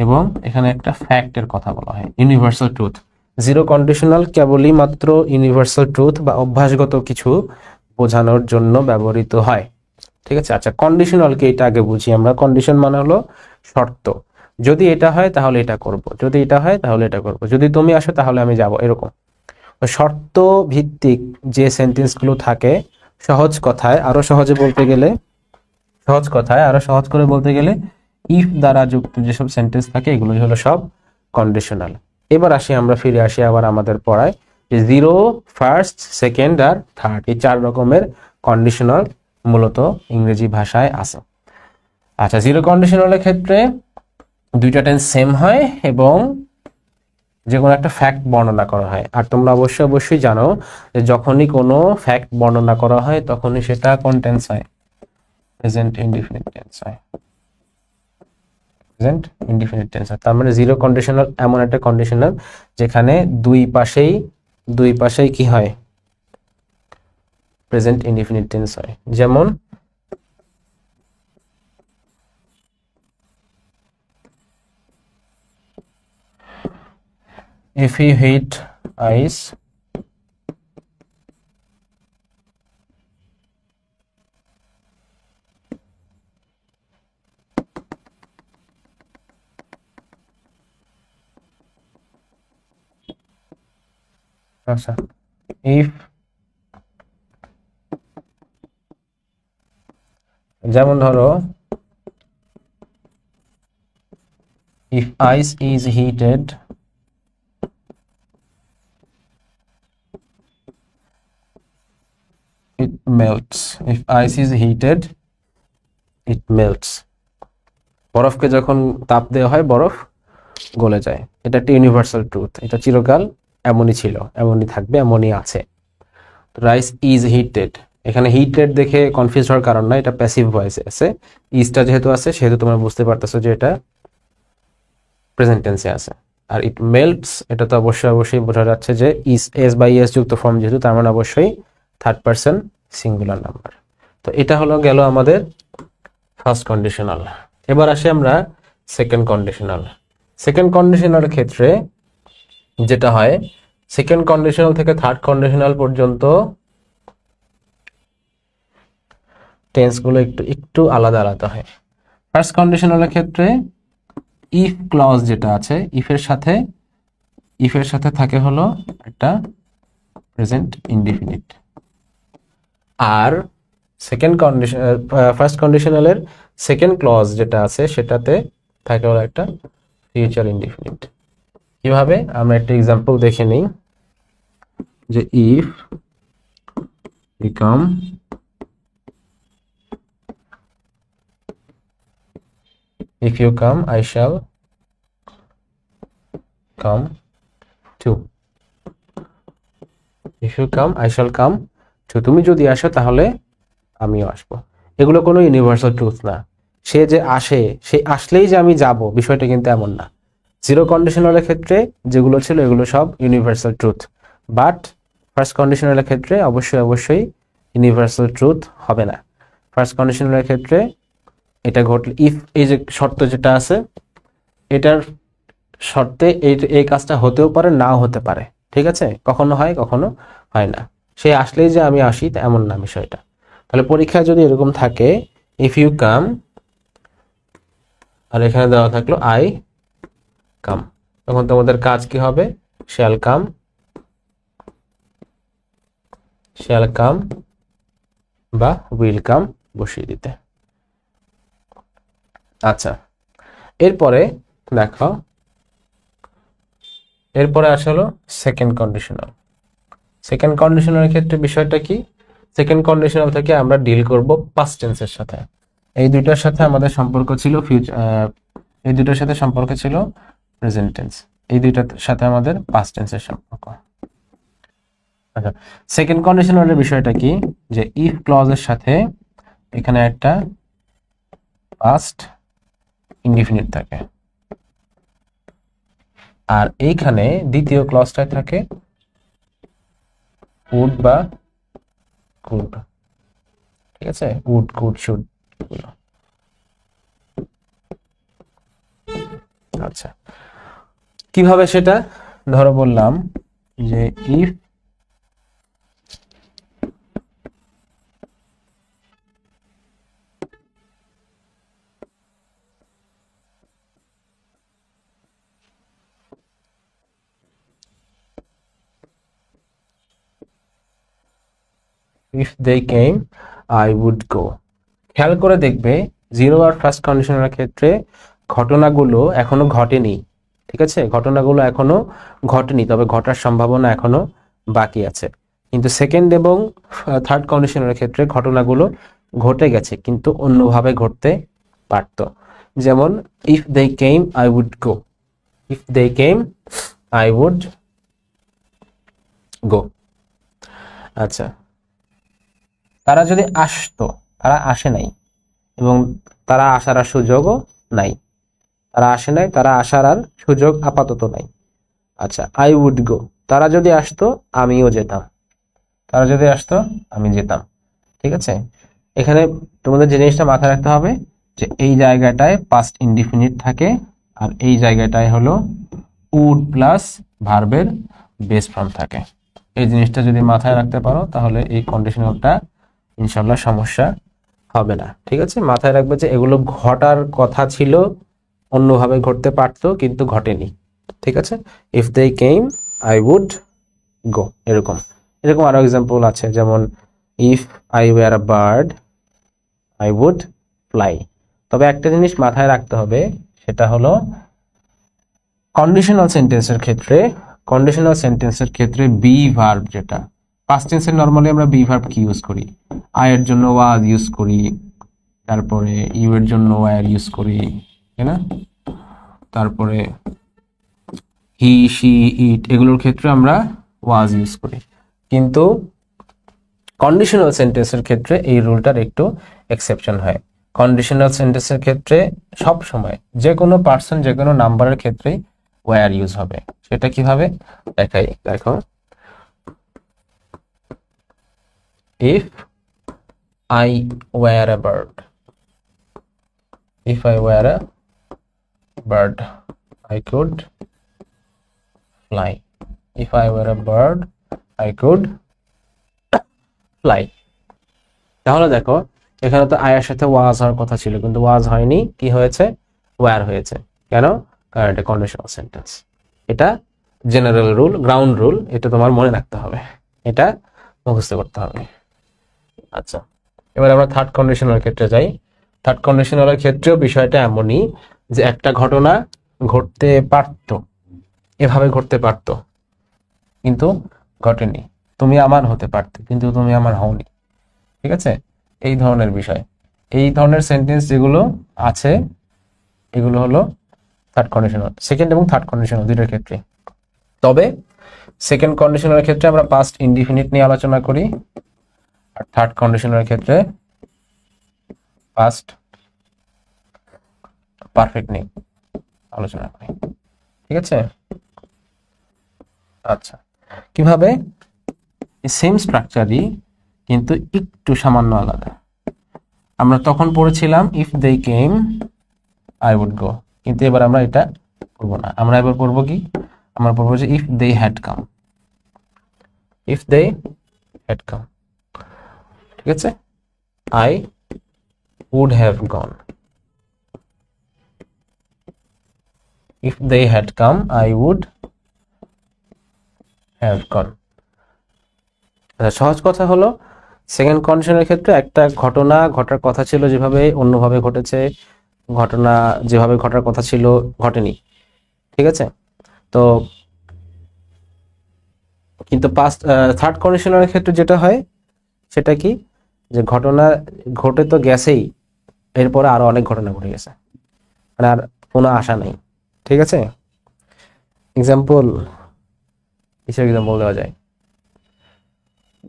এবং এখানে একটা ফ্যাক্টের কথা বলা হয়, ইউনিভার্সাল ট্রুথ। জিরো কন্ডিশনাল কেবলই মাত্র ইউনিভার্সাল ট্রুথ বা অভ্যাসগত কিছু বোঝানোর জন্য ব্যবহৃত হয়। ঠিক আছে, আচ্ছা কন্ডিশনালকে এটা আগে বুঝি আমরা। কন্ডিশন মানে হলো শর্ত, যদি এটা হয় তাহলে এটা করব, যদি এটা হয় তাহলে এটা করব, যদি তুমি আসো তাহলে আমি যাব, এরকম। শর্ত ভিত্তিক যে সেন্টেন্সগুলো থাকে, সহজ কথায় আরো সহজে বলতে গেলে, সহজ কথায় আরো সহজ করে বলতে গেলে ইফ দ্বারা যুক্ত যেসব সেন্টেন্স থাকে এগুলোই হলো সব কন্ডিশনাল। এবার আসি আমরা, ফিরে আসি আবার আমাদের পড়ায়, যে জিরো, ফার্স্ট, সেকেন্ড আর থার্ড, এই 4 রকমের কন্ডিশনাল মূলত ইংরেজি ভাষায় আছে। আচ্ছা, জিরো কন্ডিশনালের ক্ষেত্রে দুইটা টেন্স সেম হয় এবং যে কোনো একটা ফ্যাক্ট বর্ণনা করা হয়। আর তোমরা অবশ্যই জানো যে যখনই কোনো ফ্যাক্ট বর্ণনা করা হয় তখনই সেটা কোন টেন্স হয়, প্রেজেন্ট ইনডিফিনিট টেন্স হয়, প্রেজেন্ট ইনডিফিনিট টেন্স হয়। তার মানে জিরো কন্ডিশনাল এমন একটা কন্ডিশনাল যেখানে দুই পাশেই কি হয়, প্রেজেন্ট ইনডিফিনিট টেন্স হয়। যেমন if he hate ice, আচ্ছা if, যেমন ধরো if ice is heated, it melts. If ice is heated, it melts. বরফকে যখন তাপ দেওয়া হয় বরফ গলে যায়। এটা একটা ইউনিভার্সাল ট্রুথ, এটা চিরকাল এমনই ছিল, এমনই থাকবে, এমনই আছে। রাইস ইজ হিটেড, এখানে হিটেড দেখে কনফিউজ হওয়ার কারণ না, এটা প্যাসিভ ভয়েসে আছে। ইজটা যেহেতু আছে সেহেতু তোমরা বুঝতে পারতেছো যে এটা প্রেজেন্ট টেন্সে আছে। আর ইট মেল্টস, এটা তো অবশ্যই বোঝা যাচ্ছে যে ইজ, এস বাই এস যুক্ত ফর্ম যেহেতু, তার মানে অবশ্যই থার্ড পারসন সিঙ্গুলার নাম্বার। তো এটা হলো গেল আমাদের ফার্স্ট কন্ডিশনাল। এবার আসি আমরা সেকেন্ড কন্ডিশনাল। সেকেন্ড কন্ডিশনাল ক্ষেত্রে যেটা হয়, সেকেন্ড কন্ডিশনাল থেকে থার্ড কন্ডিশনাল পর্যন্ত টেন্সগুলো একটু আলাদা আলাদা হয়। ফার্স্ট কন্ডিশনালের ক্ষেত্রে ইফ ক্লজ যেটা আছে, ইফের সাথে থাকে হলো একটা প্রেজেন্ট ইনডিফিনিট। আর সেকেন্ড কন্ডিশন, ফার্স্ট কন্ডিশনালের সেকেন্ড ক্লজ যেটা আছে সেটাতে থাকে হলো একটা ফিউচার ইনডিফিনিট। কিভাবে, আমরা একটা এক্সাম্পল দেখে নিই, যে if become, if you come I shall come too, if you come I shall come too, তুমি যদি আসো তাহলে আমিও আসবো। এগুলো কোনো ইউনিভার্সাল ট্রুথ না, সে যে আসে, সে আসলেই যে আমি যাব, বিষয়টা কিন্তু এমন না। জিরো কন্ডিশনালের ক্ষেত্রে যেগুলো ছিল এগুলো সব ইউনিভার্সাল ট্রুথ, বাট ফার্স্ট কন্ডিশনালের ক্ষেত্রে অবশ্যই ইউনিভার্সাল ট্রুথ হবে না। ফার্স্ট কন্ডিশনালের ক্ষেত্রে এটা ঘটলে, ইফ এই যে শর্ত যেটা আছে, এটার শর্তে এই কাজটা হতেও পারে, নাও হতে পারে। ঠিক আছে, কখনো হয় কখনো হয় না। সে আসলেই যে আমি আসি এমন না বিষয়টা। তাহলে পরীক্ষায় যদি এরকম থাকে ইফ ইউ কাম, আর এখানে দেওয়া থাকলো আই কাম, তখন তোমাদের কাজ কি হবে, শ্যাল কাম বা উইল কাম বসিয়ে দিতে। আচ্ছা, এরপরে দেখো, এরপরে আসলো সেকেন্ড কন্ডিশনাল। সেকেন্ড কন্ডিশনালের ক্ষেত্রে বিষয়টা কি, সেকেন্ড কন্ডিশনাল থেকে আমরা ডিল করব পাস্ট টেন্সের সাথে। এই দুইটার সাথে আমাদের সম্পর্ক ছিল এই দুইটার সাথে সম্পর্ক ছিল প্রেজেন্ট টেন্স, এই দুইটার সাথে আমাদের পাস্ট টেন্সের সম্পর্ক। আচ্ছা, সেকেন্ড কন্ডিশনালের বিষয়টা কি, যে ইফ ক্লজের সাথে এখানে একটা পাস্ট ইনডিফিনিট থাকে, আর এইখানে দ্বিতীয় ক্লজটায় থাকে উড বা কুড। ঠিক আছে, উড, কুড, শুড। আচ্ছা, কিভাবে সেটা? ধরো বললাম যে if they came I would go। খেয়াল করে দেখবে জিরো আর ফার্স্ট কন্ডিশনের ক্ষেত্রে ঘটনাগুলো এখনো ঘটেনি। ঠিক আছে, ঘটনাগুলো এখনো ঘটেনি, তবে ঘটার সম্ভাবনা এখনো বাকি আছে। কিন্তু সেকেন্ড এবং থার্ড কন্ডিশনের ক্ষেত্রে ঘটনাগুলো ঘটে গেছে, কিন্তু অন্যভাবে ঘটতে পারত। যেমন if they came I would go, if they came I would go. আচ্ছা, তারা যদি আসতো, তারা আসে নাই, এবং তারা আসার আর সুযোগও নাই। তারা আসে নাই, তারা আসার আর সুযোগ আপাতত নাই। আচ্ছা, আই উড গো, তারা যদি আসতো আমিও যেতাম, তারা যদি আসতো আমি যেতাম। ঠিক আছে, এখানে তোমাদের যে জিনিসটা মাথায় রাখতে হবে যে এই জায়গাটায় পাস্ট ইনডিফিনিট থাকে, আর এই জায়গাটায় হলো উড প্লাস ভার্বের বেস ফর্ম থাকে। এই জিনিসটা যদি মাথায় রাখতে পারো তাহলে এই কন্ডিশনালটা ইনশাল্লাহ সমস্যা হবে না। ঠিক আছে, মাথায় রাখবে যে এগুলো ঘটার কথা ছিল, অন্যভাবে ঘটতে পারতো কিন্তু ঘটেনি। ঠিক আছে, if they came I would go, এরকম এরকম আরো এক্সাম্পল আছে, যেমন if I were a bird I would fly. তবে একটা জিনিস মাথায় রাখতে হবে, সেটা হলো কন্ডিশনাল সেন্টেন্সের ক্ষেত্রে বি ভার্ব, যেটা পাস্ট টেন্সে নরমালি আমরা বি ভার্ব কি ইউজ করি, আই এর জন্য ওয়াজ ইউজ করি, তারপরে ইউ এর জন্য ওয়্যার ইউজ করি, তাই না? তারপরে হি, শি, ইট, এগুলোর ক্ষেত্রে আমরা ওয়াজ ইউজ করি। কিন্তু কন্ডিশনাল সেন্টেন্সের ক্ষেত্রে এই রুলটার একটু এক্সেপশন হয়। কন্ডিশনাল সেন্টেন্সের ক্ষেত্রে সব সময় যে কোনো পার্সন, যে কোনো নাম্বারের ক্ষেত্রেই ওয়্যার ইউজ হবে। সেটা কিভাবে দেখাই, দেখো, if I were a bird, if I were a bird I could fly, if I were a bird I could fly। তাহলে দেখো, এখানে তো আয়ের সাথে ওয়াজ হওয়ার কথা ছিল, কিন্তু ওয়াজ হয়নি, কি হয়েছে, ওয়্যার হয়েছে। কেন? কারণ এটা কন্ডিশনাল সেন্টেন্স। এটা জেনারেল রুল, গ্রাউন্ড রুল, এটা তোমার মনে রাখতে হবে, এটা মুখস্থ করতে হবে। আচ্ছা, এবার আমরা থার্ড কন্ডিশনাল ক্ষেত্রে যাই। থার্ড কন্ডিশনালের ক্ষেত্রেও বিষয়টা এমনই যে একটা ঘটনা ঘটতে পারত, এভাবে ঘটতে পারত কিন্তু ঘটেনি। তুমি আমার হতে পারতে কিন্তু তুমি আমার হওনি। ঠিক আছে, এই ধরনের বিষয়, এই ধরনের সেন্টেন্স যেগুলো আছে এগুলো হলো থার্ড কন্ডিশনাল, সেকেন্ড এবং থার্ড কন্ডিশনাল দুইটার ক্ষেত্রে। তবে সেকেন্ড কন্ডিশনালের ক্ষেত্রে আমরা পাস্ট ইনডিফিনিট নিয়ে আলোচনা করি, আর থার্ড কন্ডিশনালের ক্ষেত্রে পাস্ট পারফেক্ট নিয়ে আলোচনা করি। ঠিক আছে, আচ্ছা, কিভাবে? সেম স্ট্রাকচারই কিন্তু একটু সামান্য আলাদা। আমরা তখন পড়েছিলাম if they came I would go, কিন্তু এবার আমরা এটা পড়বো না। আমরা এবার পড়বো কি, আমরা পড়বো যে if they had come, if they had come. ঠিক আছে, I would have gone, if they had come I would have gone. সহজ কথা হলো, সেকেন্ড কন্ডিশনের ক্ষেত্রে একটা ঘটনা ঘটার কথা ছিল যেভাবে, অন্যভাবে ঘটেছে, ঘটনা যেভাবে ঘটার কথা ছিল ঘটেনি। ঠিক আছে, তো কিন্তু পাস্ট থার্ড কন্ডিশনের ক্ষেত্রে যেটা হয় সেটা কি, যে ঘটনা ঘটে তো গেছেই, এরপরে আরো অনেক ঘটনা ঘটে গেছে, মানে আর কোনো আশা নেই। ঠিক আছে, এক্সাম্পল, কিসের এক্সাম্পল দেওয়া যায়?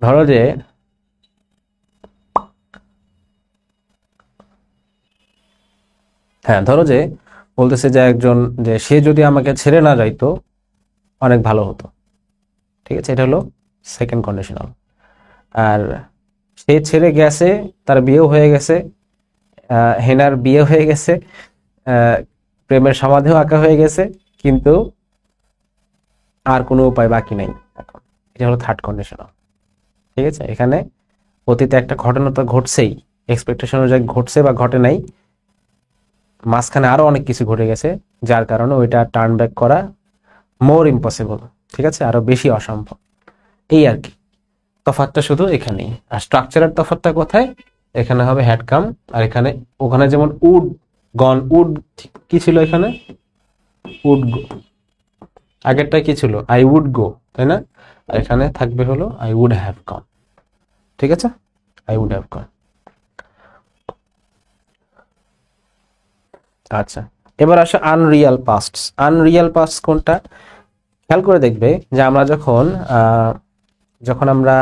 ধরো যে হ্যাঁ, ধরো যে বলতেছে যে একজন, যে সে যদি আমাকে ছেড়ে না যাইতো অনেক ভালো হতো। ঠিক আছে, এটা হলো সেকেন্ড কন্ডিশনাল। আর সে ছেড়ে গেছে, তার বিয়েও হয়ে গেছে, হেনার বিয়ে হয়ে গেছে, আহ, প্রেমের সমাধিও আঁকা হয়ে গেছে, কিন্তু আর কোনো উপায় বাকি নাই এখন। এটা হলো থার্ড কন্ডিশনাল। ঠিক আছে, এখানে অতীতে একটা ঘটনা তো ঘটছেই, এক্সপেকটেশন অনুযায়ী ঘটছে বা ঘটে নাই, মাঝখানে আরো অনেক কিছু ঘটে গেছে, যার কারণে ওইটা টার্ন ব্যাক করা মোর ইম্পসিবল। ঠিক আছে, আরো বেশি অসম্ভব। এই আর কি তফাৎটা শুধু এখানেই। আর স্ট্রাকচারের তফাৎটা কোথায়? এখানে হবে হ্যাড কাম, আর এখানে, ওখানে যেমন উড গন, উড কি ছিল এখানে? Would go. আগেরটা কি ছিল? আই উড গো, তাই না? আর এখানে থাকবে হলো আই উড হ্যাভ গন। ঠিক আছে, আই উড হ্যাভ গন। আচ্ছা, এবার আসে আনরিয়াল পাস্ট। আনরিয়াল পাস্ট কোনটা? খেয়াল করে দেখবে যে আমরা যখন যখন আমরা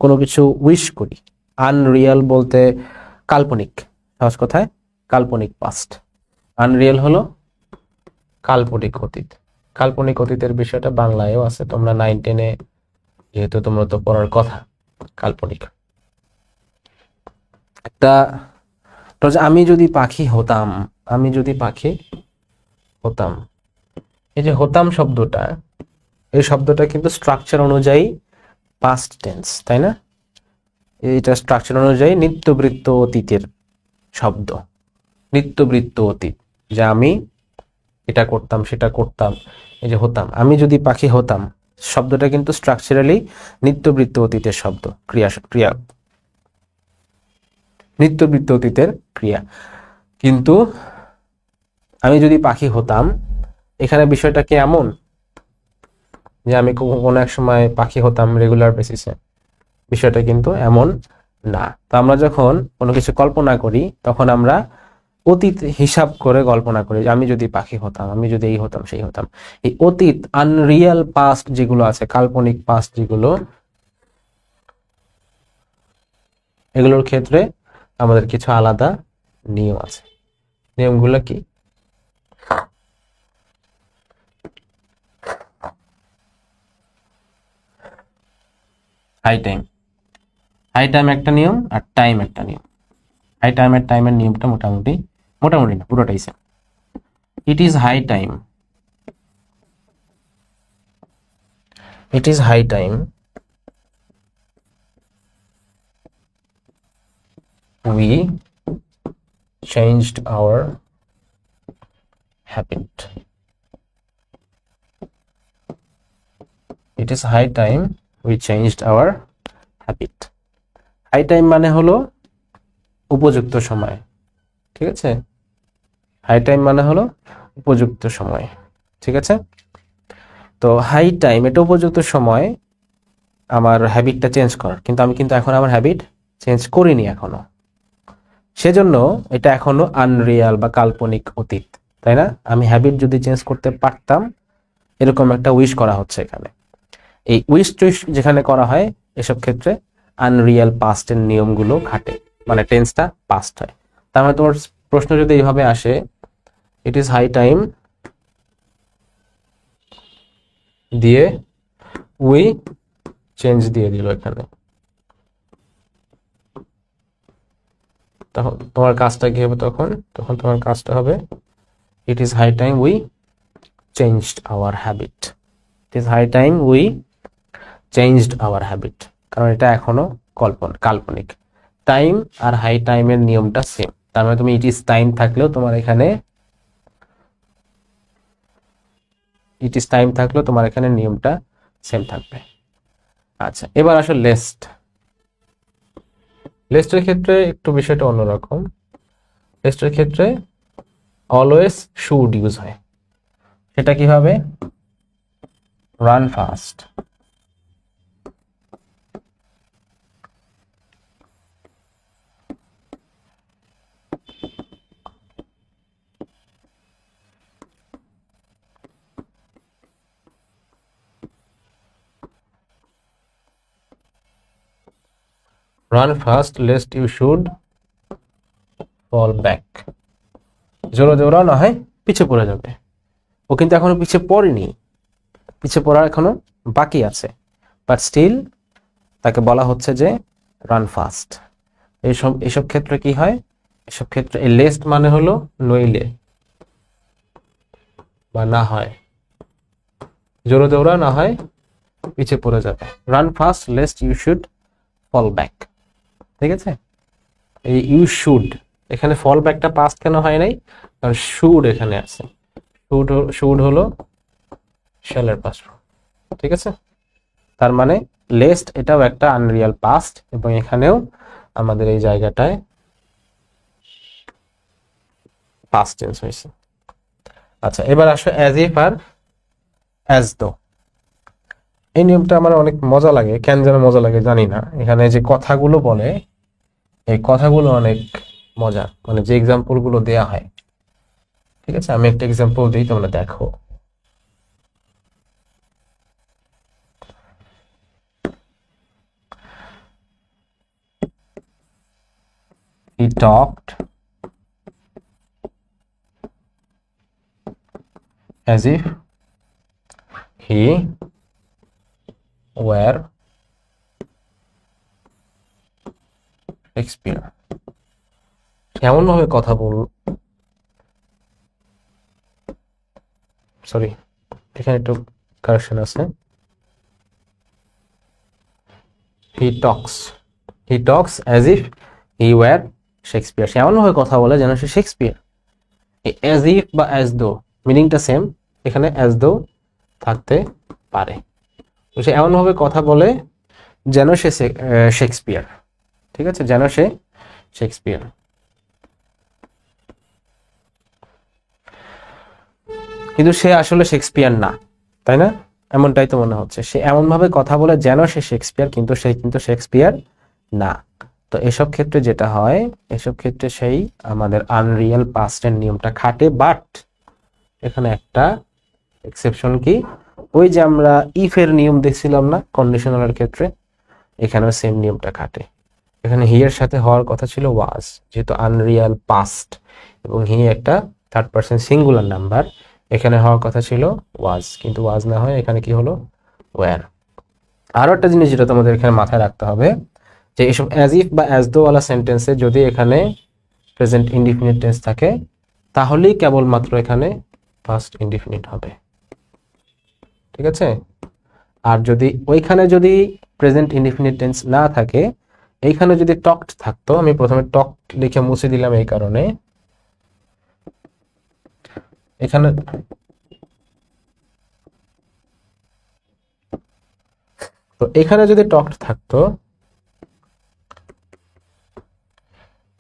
কোনো কিছু উইশ করি, আনরিয়াল বলতে কাল্পনিক, সহজ কথায় কাল্পনিক পাস্ট। আনরিয়াল হলো কাল্পনিক অতীত। কাল্পনিক অতীতের বিষয়টা বাংলায়ও আছে, তোমরা 9-10-এ যেহেতু তোমরা তো পড়ার কথা। কাল্পনিক একটা, আমি যদি পাখি হতাম, আমি যদি পাখি হতাম, এই যে হতাম শব্দটা, এই শব্দটা কিন্তু স্ট্রাকচার অনুযায়ী পাস্ট টেন্স, তাই না? এটা স্ট্রাকচার অনুযায়ী নিত্যবৃত্ত অতীতের শব্দ। নিত্যবৃত্ত অতীত, যে আমি এটা করতাম সেটা করতাম, এই যে হতাম, আমি যদি পাখি হতাম, শব্দটা কিন্তু স্ট্রাকচারালি নিত্যবৃত্ত অতীতের শব্দ, ক্রিয়া নিত্যবৃত্ত অতীতের ক্রিয়া। কিন্তু আমি যদি পাখি হতাম, এখানে বিষয়টা কি এমন যে আমি কোনো এক সময় পাখি হতাম রেগুলার বেসিসে? বিষয়টা কিন্তু এমন না। তো আমরা যখন কোনো কিছু কল্পনা করি, তখন আমরা অতীত হিসাব করে কল্পনা করি, যে আমি যদি পাখি হতাম, আমি যদি এই হতাম সেই হতাম। এই অতীত আনরিয়াল পাস্ট যেগুলো আছে, কাল্পনিক পাস্ট যেগুলো, এগুলোর ক্ষেত্রে আমাদের কিছু আলাদা নিয়ম আছে। নিয়মগুলো কি? হাই টাইম, হাই টাইম একটা নিয়ম, আর টাইম একটা নিয়ম। হাই টাইমের নিয়মটা মোটামুটি, মোটামুটি না, পুরোটাই same. It is high time, it is high time we changed our habit. It is high time we changed our habit. High time মানে হলো উপযুক্ত সময়। ঠিক আছে, হাই টাইম মানে হলো উপযুক্ত সময়। ঠিক আছে, তো হাই টাইম এটা উপযুক্ত সময় আমার হ্যাবিটটা চেঞ্জ করার, কিন্তু আমি কিন্তু এখন আমার হ্যাবিট চেঞ্জ করিনি এখনো, সেজন্য এটা এখনো আনরিয়াল বা কাল্পনিক অতীত, তাই না? আমি হ্যাবিট যদি চেঞ্জ করতে পারতাম, এরকম একটা উইশ করা হচ্ছে এখানে। এই উইশ টুইশ যেখানে করা হয়, এসব ক্ষেত্রে আনরিয়াল পাস্টের নিয়মগুলো খাটে, মানে টেন্সটা পাস্ট হয়। তার মানে তোমার প্রশ্ন যদি এইভাবে আসে, ইট ইজ হাই টাইম দিয়ে উই চেঞ্জ দিয়ে দিল এখানে, তখন তোমার কাজটা কি হবে? তখন তখন তোমার কাজটা হবে, it is high time we changed our habit. It is high time we changed our habit, কারণ এটা এখনো কাল্পনিক। টাইম আর হাই টাইমের নিয়মটা সেম, তার মানে তুমি ইট ইজ টাইম থাকলেও তোমার এখানে, ইট ইজ টাইম থাকলেও তোমার এখানে নিয়মটা সেম থাকবে। আচ্ছা, এবার আসো লেস্ট। লেস্টের ক্ষেত্রে একটু বিষয়টা অন্যরকম। লেস্টের ক্ষেত্রে অলওয়েজ শুড ইউজ হয়। সেটা কিভাবে? Run fast, run fast lest you should fall back. জোরে দৌড়াও না হয় পিছে পড়ে যাবে। ও কিন্তু এখনো পিছে পড়েনি, পিছে পড়া এখনো বাকি আছে, বাট স্টিল তাকে বলা হচ্ছে যে রান ফাস্ট। এসব ক্ষেত্রে কি হয়, এসব ক্ষেত্রে এই লেস্ট মানে হলো নইলে বা না হয়, জোরে দৌড়া না হয় পিছে পড়ে যাবে। Run fast lest you should fall back. ঠিক আছে, এই ইউ শুড এখানে ফল ব্যাকটা পাস্ট কেন হয় নাই, কারণ শুড এখানে আছে। শুড হলো শ্যালের পাস্ট ফর্ম। ঠিক আছে, তার মানে লেস্ট এটাও একটা আনরিয়াল পাস্ট, এবং এখানেও আমাদের এই জায়গাটায় পাস্ট টেন্স হয়েছে। আচ্ছা, এবার আসো as if R as though. এই নিয়মটা আমার অনেক মজা লাগে, কেন যেন মজা লাগে জানি না। এখানে যে কথাগুলো বলে, এই কথাগুলো অনেক মজা, মানে যে এক্সাম্পল গুলো দেয়া হয়। ঠিক আছে, আমি একটা এক্সাম্পল দিই, তোমরা দেখো। He talked as if he were Shakespeare. এমন ভাবে কথা বল, সরি এখানে একটু কারেকশন আছে। he talks as if he were Shakespeare। সে এমন ভাবে কথা বলে যেন সে শেক্সপিয়ার। as if বা as though মিনিংটা সেম, এখানে as though থাকতে পারে। সে এমন ভাবে কথা বলে যেন সে শেক্সপিয়ার। ঠিক আছে, যেন সে শেক্সপিয়ার। কিন্তু সে আসলে শেক্সপিয়ার না, তাই না? এমনটাই তো মনে হচ্ছে। সে এমন ভাবে কথা বলে যেন সে শেক্সপিয়ার, কিন্তু সে কিন্তু শেক্সপিয়ার না। তো এসব ক্ষেত্রে যেটা হয়, এসব ক্ষেত্রে সেই আমাদের আনরিয়াল পাস্টের নিয়মটা খাটে, বাট এখানে একটা এক্সেপশন কি, ওই যে আমরা ইফ এর নিয়ম দেখছিলাম না কন্ডিশনালের ক্ষেত্রে, এখানেও সেম নিয়মটা খাটে। এখানে হি এর সাথে হওয়ার কথা ছিল ওয়াজ, যেহেতু আনরিয়াল পাস্ট এবং হি একটা থার্ড পারসন সিঙ্গুলার নাম্বার, এখানে হওয়ার কথা ছিল ওয়াজ, কিন্তু ওয়াজ না হয় এখানে কি হলো, ওয়্যার। আরো একটা জিনিস যেটা তোমাদের এখানে মাথায় রাখতে হবে, যে এসব অ্যাজ ইফ বা অ্যাজ দো ওয়ালা সেন্টেন্সে যদি এখানে প্রেজেন্ট ইনডিফিনিট টেন্স থাকে, তাহলেই কেবলমাত্র এখানে পাস্ট ইনডিফিনিট হবে। ঠিক আছে, আর যদি ওইখানে যদি প্রেজেন্ট ইনডিফিনিট টেন্স না থাকে, এইখানে যদি টকড থাকতো, আমি প্রথমে টক লিখে মুছে দিলাম এই কারণে, এখানে তো এখানে যদি টকড থাকতো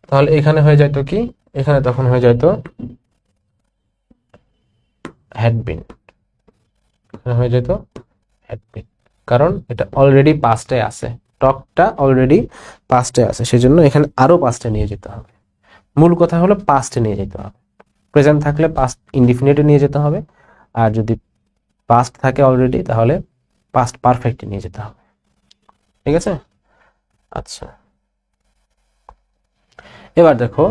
তাহলে এখানে হয়ে যেত কি, এখানে তখন হয়ে যেত হ্যাড বিন, এখানে হয়ে যেত হ্যাড বিন, কারণ এটা অলরেডি পাস্টে আছে, টকটা অলরেডি পাস্টে আছে, সেজন্য এখানে আরো পাস্টে নিয়ে যেতে হবে। মূল কথা হলো পাস্টে নিয়ে যেতে হবে। প্রেজেন্ট থাকলে পাস্ট ইনডিফিনিটে নিয়ে যেতে হবে, আর যদি পাস্ট থাকে অলরেডি তাহলে পাস্ট পারফেক্টে নিয়ে যেতে হবে। ঠিক আছে, আচ্ছা এবার দেখো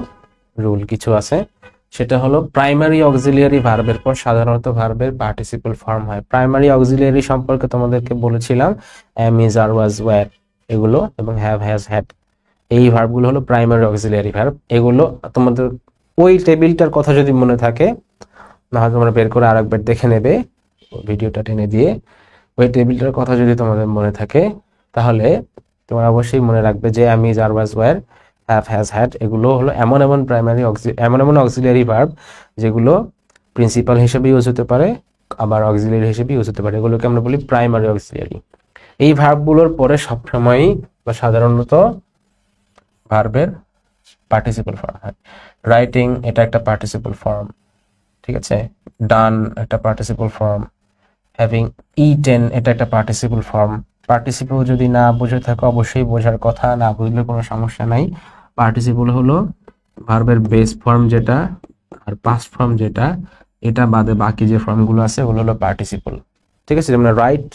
রুল কিছু আছে, সেটা হলো প্রাইমারি অক্সিলিয়ারি ভার্বের পর সাধারণত ভার্বের পার্টিসিপল ফর্ম হয়। প্রাইমারি অক্সিলিয়ারি সম্পর্কে তোমাদেরকে বলেছিলাম, am, is, are, was, were এগুলো, এবং হ্যাভ, হ্যাজ, হ্যাড, এই ভার্বগুলো হলো প্রাইমারি অক্সিলিয়ারি ভার্ব। এগুলো তোমাদের ওই টেবিলটার কথা যদি মনে থাকে, না হয় তোমরা বের করে আরেকবার দেখে নেবে ভিডিওটা টেনে দিয়ে। ওই টেবিলটার কথা যদি তোমাদের মনে থাকে, তাহলে তোমরা অবশ্যই মনে রাখবে যে am, is, are, was, were, have, has, had এগুলো হলো এমন এমন অক্সিলিয়ারি ভার্ব যেগুলো প্রিন্সিপাল হিসেবে ইউজ হতে পারে, আবার অক্সিলিয়ারি হিসেবে ইউজ হতে পারে। এগুলোকে আমরা বলি প্রাইমারি অক্সিলিয়ারি। এই ভার্বগুলোর পরে সবসময়ই বা সাধারণত ভার্বের পার্টিসিপল ফর্ম হয়। রাইটিং এটা একটা পার্টিসিপল ফর্ম, ঠিক আছে। ডান একটা পার্টিসিপল ফর্ম, হ্যাভিং ইটেন এটা একটা পার্টিসিপল ফর্ম। পার্টিসিপল যদি না বুঝে থাকো অবশ্যই বোঝার কথা, না বুঝলে কোনো সমস্যা নাই। পার্টিসিপল হলো ভার্বের বেস ফর্ম যেটা আর পাস্ট ফর্ম যেটা, এটা বাদে বাকি যে ফর্মগুলো আছে ওগুলো হলো পার্টিসিপল। ঠিক আছে, যেমন রাইট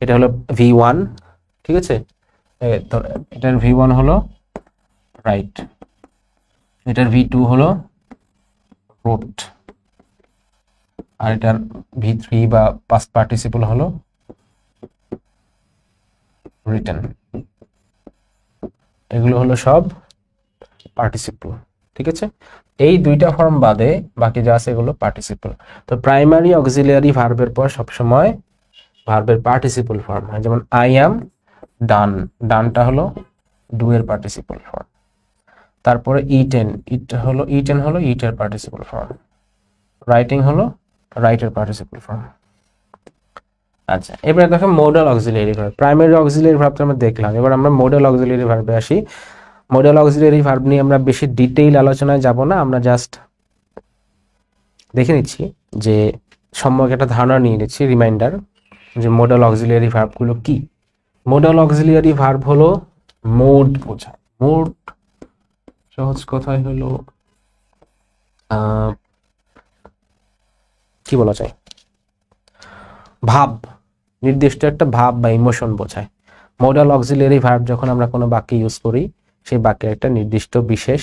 এটা হলো V1, ঠিক আছে। এটার V1 হলো রাইট, এটার V2 হলো রোট, আর এটার V3 বা পাস্ট পার্টিসিপল হলো রিটেন। এগুলো হলো সব পার্টিসিপল, ঠিক আছে। এই দুইটা ফর্ম বাদে বাকি যা আছে এগুলো পার্টিসিপল। তো প্রাইমারি অক্সিলিয়ারি ভার্বের পর সবসময় ভার্বের পার্টিসিপল ফর্ম হয়, যেমন আই অ্যাম ডান, ডানটা হলো ডু এর পার্টিসিপল ফর্ম। তারপরে ইটেন, ইটেন হলো ইটের পার্টিসিপল ফর্ম। রাইটিং হলো রাইটের পার্টিসিপল ফর্ম। আচ্ছা, এবারে দেখো modal auxiliary verb. Primary auxiliary ভার্বটা আমরা দেখলাম, এবার আমরা মডাল অক্সিলিয়ারি ভার্বে আসি। মডাল অক্সিলিয়ারি ভার্ব নিয়ে আমরা বেশি ডিটেইল আলোচনায় যাব না, আমরা জাস্ট দেখে নিচ্ছি যে সম্পর্কে একটা ধারণা নিয়ে নিচ্ছি, রিমাইন্ডার যে মডাল অক্সিলিয়ারি ভার্বগুলো কি। মডাল অক্সিলিয়ারি ভার্ব হলো মোড বোঝায়। মোড সহজ কথায় হলো কি বলা যায়, ভাব, নির্দিষ্ট একটা ভাব বা ইমোশন বোঝায়। মডাল অক্সিলিয়ারি ভার্ব যখন আমরা কোনো বাক্যে ইউজ করি, সেই বাক্যের একটা নির্দিষ্ট বিশেষ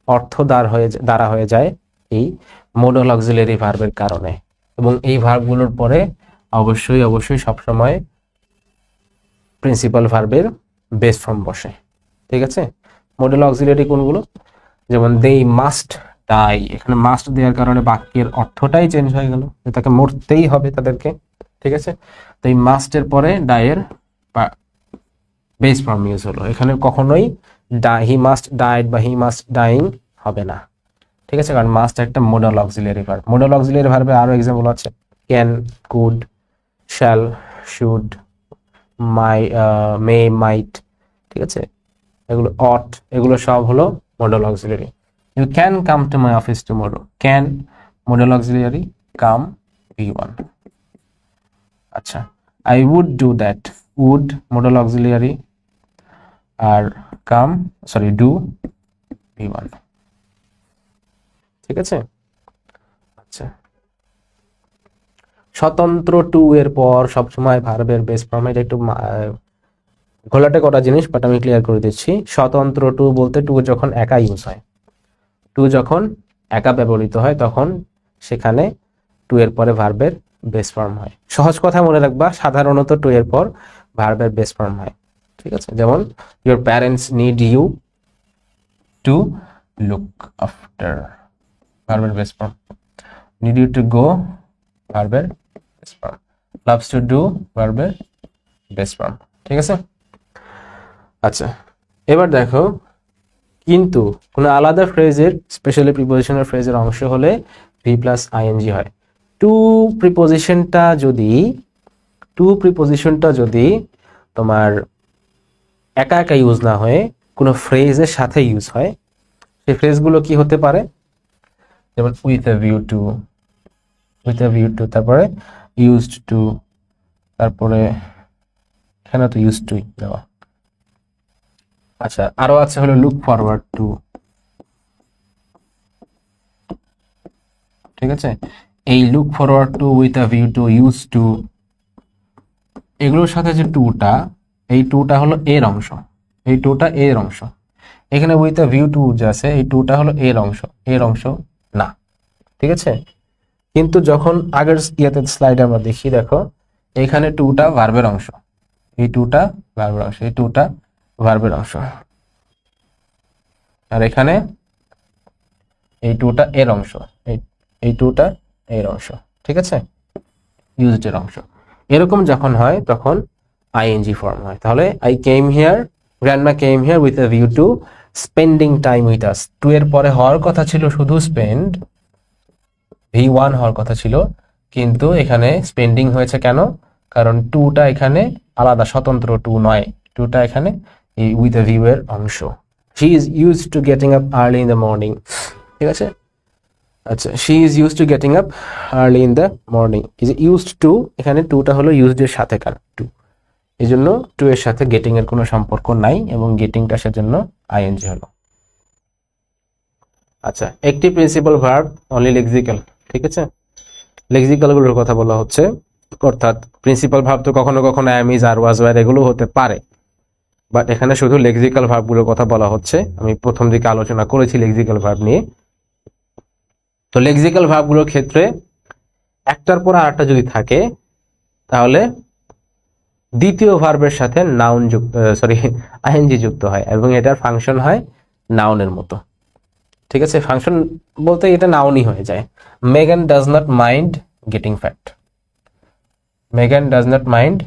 অর্থ দ্বারা হয়ে যায় এই মডাল অক্সিলিয়ারি ভার্বের কারণে। এবং এই ভার্বগুলোর পরে অবশ্যই সবসময় প্রিন্সিপাল ভার্বের বেস ফর্ম বসে, ঠিক আছে। মডাল অক্সিলিয়ারি কোনগুলো, যেমন দে মাস্ট ডাই, এখানে মাস্ট দেওয়ার কারণে বাক্যের অর্থটাই চেঞ্জ হয়ে গেল, যে তাকে মরতেই হবে তাদেরকে, ঠিক আছে। তো এই মাস্টের পরে ডায়ের বেস ফর্ম ইউজ হলো, এখানে কখনোই হি মাস্ট ডাইড বা হি মাস্ট ডাইং হবে না, ঠিক আছে, কারণ মাস্ট একটা modal auxiliary verb. Modal auxiliary ভার্বে আরো এক্সাম্পল আছে, can, could, shall, should, may, might, ঠিক আছে, এগুলো অট, এগুলো সব হলো modal auxiliary. You can come to my office tomorrow, can modal auxiliary, come V1। আচ্ছা, I would do that, would modal auxiliary, আর কাম ডু V1, ঠিক আছে। আচ্ছা, স্বতন্ত্র টু এর পর সবসময় ভার্বের বেস ফর্ম, এটা একটু ঘোলাটে করা জিনিস, বাট আমি ক্লিয়ার করে দিচ্ছি। স্বতন্ত্র টু বলতে টু যখন একা ইউজ হয়, টু যখন একা ব্যবহৃত হয় তখন সেখানে টু এর পরে ভার্বের বেস ফর্ম হয়। সহজ কথা মনে রাখবা, সাধারণত টু এর পর ভার্বের বেস ফর্ম হয়, ঠিক আছে। যেমন your parents need you to look after, ভার্বের base form. Need you to go, ভার্বের base form. Loves to do, ভার্বের বেস ফর্ম, ঠিক আছে। আচ্ছা, এবার দেখো, কিন্তু কোনো আলাদা ফ্রেজের, স্পেশালি প্রিপোজিশনাল ফ্রেজের অংশ হলে ভি প্লাস আইএনজি হয়। টু প্রিপোজিশনটা যদি তোমার একা একা ইউজ না হয়ে কোনো ফ্রেজের সাথে ইউজ হয়, সেই ফ্রেজগুলো কি হতে পারে, যেমন উইথ এ ভিউ টু, তারপরে ইউজড টু, তারপরে এখানে তো ইউজড টু দেওয়া। আচ্ছা, আরো আছে হলো লুক ফরওয়ার্ড টু, ঠিক আছে। এই look forward to, with a view two, use to, এগুলোর সাথে যে টুটা, এই টুটা হলো এর অংশ, এই টুটা এর অংশ। এখানে উইথ আ ভিউ টু যে আছে, এই টুটা হলো এর অংশ না, ঠিক আছে। কিন্তু যখন আগের স্লাইডে আমরা দেখি, দেখো এখানে টুটা ভার্বের অংশ, এই টুটা ভার্বের অংশ, এই টুটা ভার্বের অংশ, আর এখানে এই টুটা এর অংশ, এই টুটা এর অংশ, ঠিক আছে, ইউজড এর অংশ। এরকম যখন হয় তখন আইএনজি ফর্ম হয়। তাহলে I came here, grandma came here with a view to spending time with us. To এর পরে হওয়ার কথা ছিল শুধু স্পেন্ড, V1 হওয়ার কথা ছিল, কিন্তু এখানে স্পেন্ডিং হয়েছে কেন, কারণ টুটা এখানে আলাদা, স্বতন্ত্র টু নয়, টুটা এখানে এই উইথ আ ভিউ এর অংশ। She is used to getting up early in the morning, ঠিক আছে। আচ্ছা, she is used to getting up early in the morning, is used to, এখানে টুটা হলো ইউজড এর সাথে কার টু, এই জন্য টু এর সাথে গেটিং এর কোনো সম্পর্ক নাই, এবং গেটিংটা সেজন্য আইএনজি হলো। আচ্ছা, একটি প্রিন্সিপাল ভার্ব অনলি লেক্সিক্যাল, ঠিক আছে। লেক্সিক্যাল গুলোর কথা বলা হচ্ছে, অর্থাৎ প্রিন্সিপাল ভার্ব তো কখনো কখনো অ্যাম, ইজ, আর, ওয়াজ, ওয়্যার এগুলো হতে পারে, বাট এখানে শুধু লেক্সিক্যাল ভার্বগুলোর কথা বলা হচ্ছে। আমি প্রথম দিকে আলোচনা করেছি লেক্সিক্যাল ভার্ব নিয়ে। তো লেক্সিক্যাল ভার্বগুলোর ক্ষেত্রে একটার পর আরেকটা যদি থাকে তাহলে দ্বিতীয় ভার্বের সাথে নাউন যুক্ত আইএনজি যুক্ত হয় এবং এটার ফাংশন হয় নাউনের মতো। ঠিক আছে, ফাংশন বলতে এটা নাউনই হয়ে যায়। Megan does not mind getting fat. Megan does not mind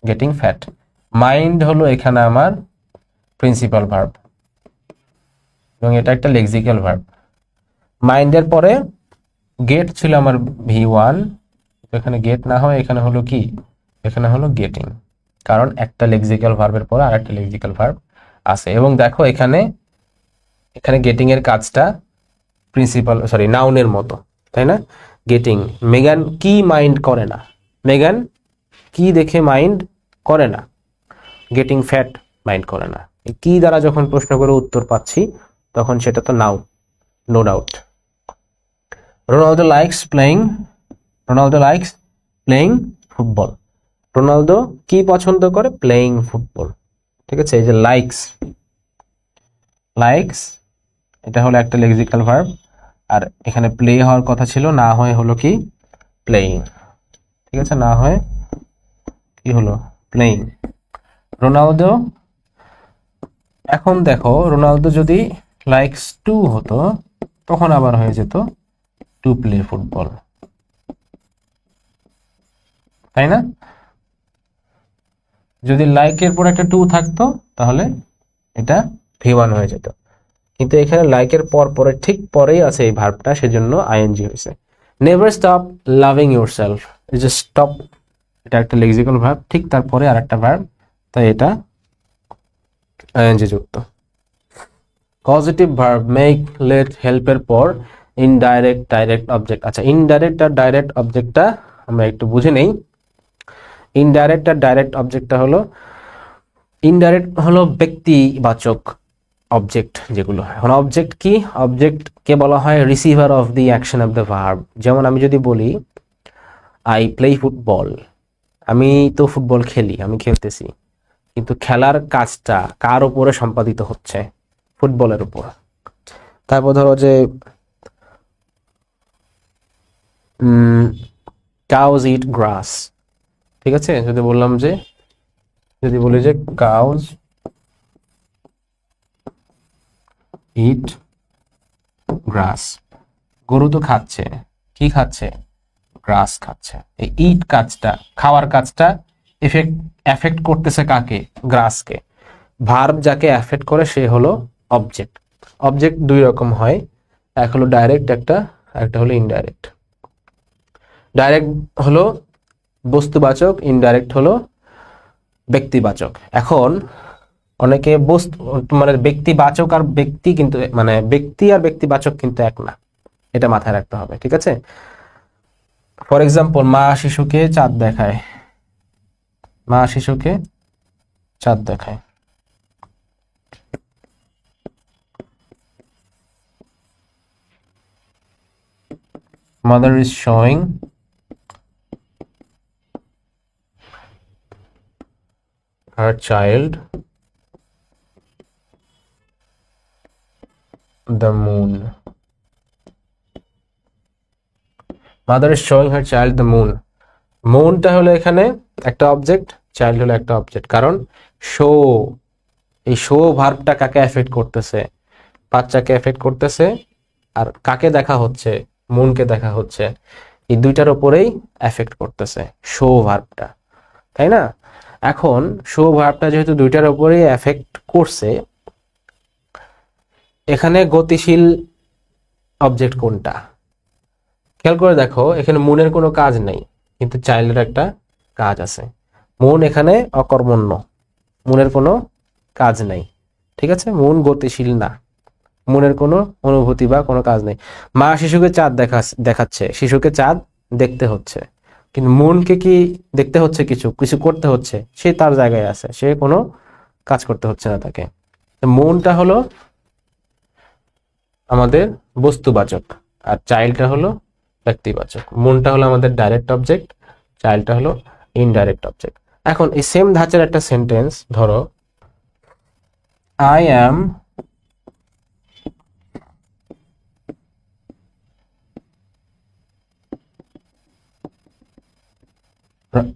getting fat. Mind হলো এখানে আমার প্রিন্সিপাল ভার্ব এবং এটা একটা লেক্সিক্যাল ভার্ব। মাইন্ডের পরে গেট ছিল আমার V1, এখানে গেট না হয় এখানে হলো কি, এখানে হলো গেটিং, কারণ একটা লেক্সিক্যাল ভার্বের পরে আরেকটা লেক্সিক্যাল ভার্ব আছে। এবং দেখো এখানে গেটিং এর কাজটা প্রিন্সিপাল নাউনের মতো, তাই না? গেটিং, মেগান কি মাইন্ড করে না, মেগান কি দেখে মাইন্ড করে না, গেটিং ফ্যাট মাইন্ড করে না। কি দ্বারা যখন প্রশ্ন করে উত্তর পাচ্ছি তখন সেটা তো noun, no doubt. Ronaldo likes playing football. রোনালদো কি পছন্দ করে? Playing football. ঠিক আছে, এই যে লাইকস এটা হলো একটা লেক্সিক্যাল ভার্ব, আর এখানে প্লে হওয়ার কথা ছিল, না হয় হলো কি প্লেইং। ঠিক আছে, না হয় কি হলো প্লেইং। রোনালদো, এখন দেখো রোনালদো যদি লাইকস টু হতো তখন আবার হয়ে যেত টু প্লে ফুটবল, তাই না? যদি লাইকের পর একটা টু থাকতো তাহলে এটা V1 হয়ে যেত, কিন্তু এখানে লাইকের পরে ঠিক পরেই আছে এই ভার্বটা, সেজন্য আইএনজি হয়েছে। নেভার স্টপ লাভিং ইয়োরসেলফ, এই যে স্টপ এটা একটা লেক্সিক্যাল ভার্ব, ঠিক তারপরে আরেকটা ভার্ব, তাই এটা আইএনজি যুক্ত। পজিটিভ ভার্ব মেক, লেট, হেল্পের পর ইনডাইরেক্ট, ডাইরেক্ট অবজেক্ট। আচ্ছা, ইনডাইরেক্ট আর ডাইরেক্ট অবজেক্টটা আমরা একটু বুঝে নেই। ইনডাইরেক্ট আর ডাইরেক্ট অবজেক্টটা হলো, ইনডাইরেক্ট হলো ব্যক্তিবাচক অবজেক্ট যেগুলো। এখন অবজেক্ট কি? অবজেক্টকে বলা হয় receiver of the action of the verb. যেমন আমি যদি বলি আই প্লে ফুটবল, আমি তো ফুটবল খেলি, আমি খেলতেছি, কিন্তু খেলার কাজটা কার উপরে সম্পাদিত হচ্ছে? ফুটবলের উপর। তারপর ধরো যে কাউজ ইট গ্রাস। ঠিক আছে, যদি বলি যে কাউজ ইট গ্রাস, গরু তো খাচ্ছে, কি খাচ্ছে? গ্রাস খাচ্ছে। এই ইট কাজটা, খাওয়ার কাজটা এফেক্ট করতেছে কাকে? গ্রাসকে। ভার্ব যাকে এফেক্ট করে সে হলো অবজেক্ট। অবজেক্ট দুই রকম হয়, এক হলো ডাইরেক্ট, একটা হলো ইনডাইরেক্ট। ডাইরেক্ট হলো বস্তুবাচক, ইনডাইরেক্ট হলো ব্যক্তিবাচক। এখন অনেকে ব্যক্তিবাচক আর ব্যক্তি কিন্তু ব্যক্তি আর ব্যক্তিবাচক কিন্তু এক না, এটা মাথায় রাখতে হবে। ঠিক আছে, ফর এক্সাম্পল, মা শিশুকে চাঁদ দেখায়, mother is showing her child the moon. Mother is showing her child the moon. মুনটা হলো এখানে একটা অবজেক্ট, চাইল্ড হলো একটা অবজেক্ট। কারণ শো, এই শো ভার্বটা কাকে এফেক্ট করতেছে? বাচ্চাকে এফেক্ট করতেছে। আর কাকে দেখা হচ্ছে? মুনকে দেখা হচ্ছে। এই দুইটার উপরেই এফেক্ট করতেছে শো ভার্বটা, তাই না? এখন শো ভার্বটা যেহেতু দুইটার উপরেই এফেক্ট করছে, এখানে গতিশীল অবজেক্ট কোনটা? খেয়াল করে দেখো, এখানে মুনের কোনো কাজ নেই, কিন্তু চাইল্ডের একটা কাজ আছে। মুন এখানে অকর্মণ্য, মুনের কোনো কাজ নেই। ঠিক আছে, মুন গতিশীল না, মুনের কোনো অনুভূতি বা কোনো কাজ নেই। মা শিশুকে চাঁদ দেখাচ্ছে, শিশুকে চাঁদ দেখতে হচ্ছে, কিন্তু মুনকে কি দেখতে হচ্ছে? কিছু করতে হচ্ছে, সে তার জায়গায় আছে, সে কোনো কাজ করতে হচ্ছে না তাকে। মুনটা হলো আমাদের বস্তুবাচক আর চাইল্ডটা হলো ব্যক্তিবাচক। মুনটা হলো আমাদের ডাইরেক্ট অবজেক্ট, চাইল্ডটা হলো ইনডাইরেক্ট অবজেক্ট। এখন এই সেম ধাঁচের একটা সেন্টেন্স ধরো, I am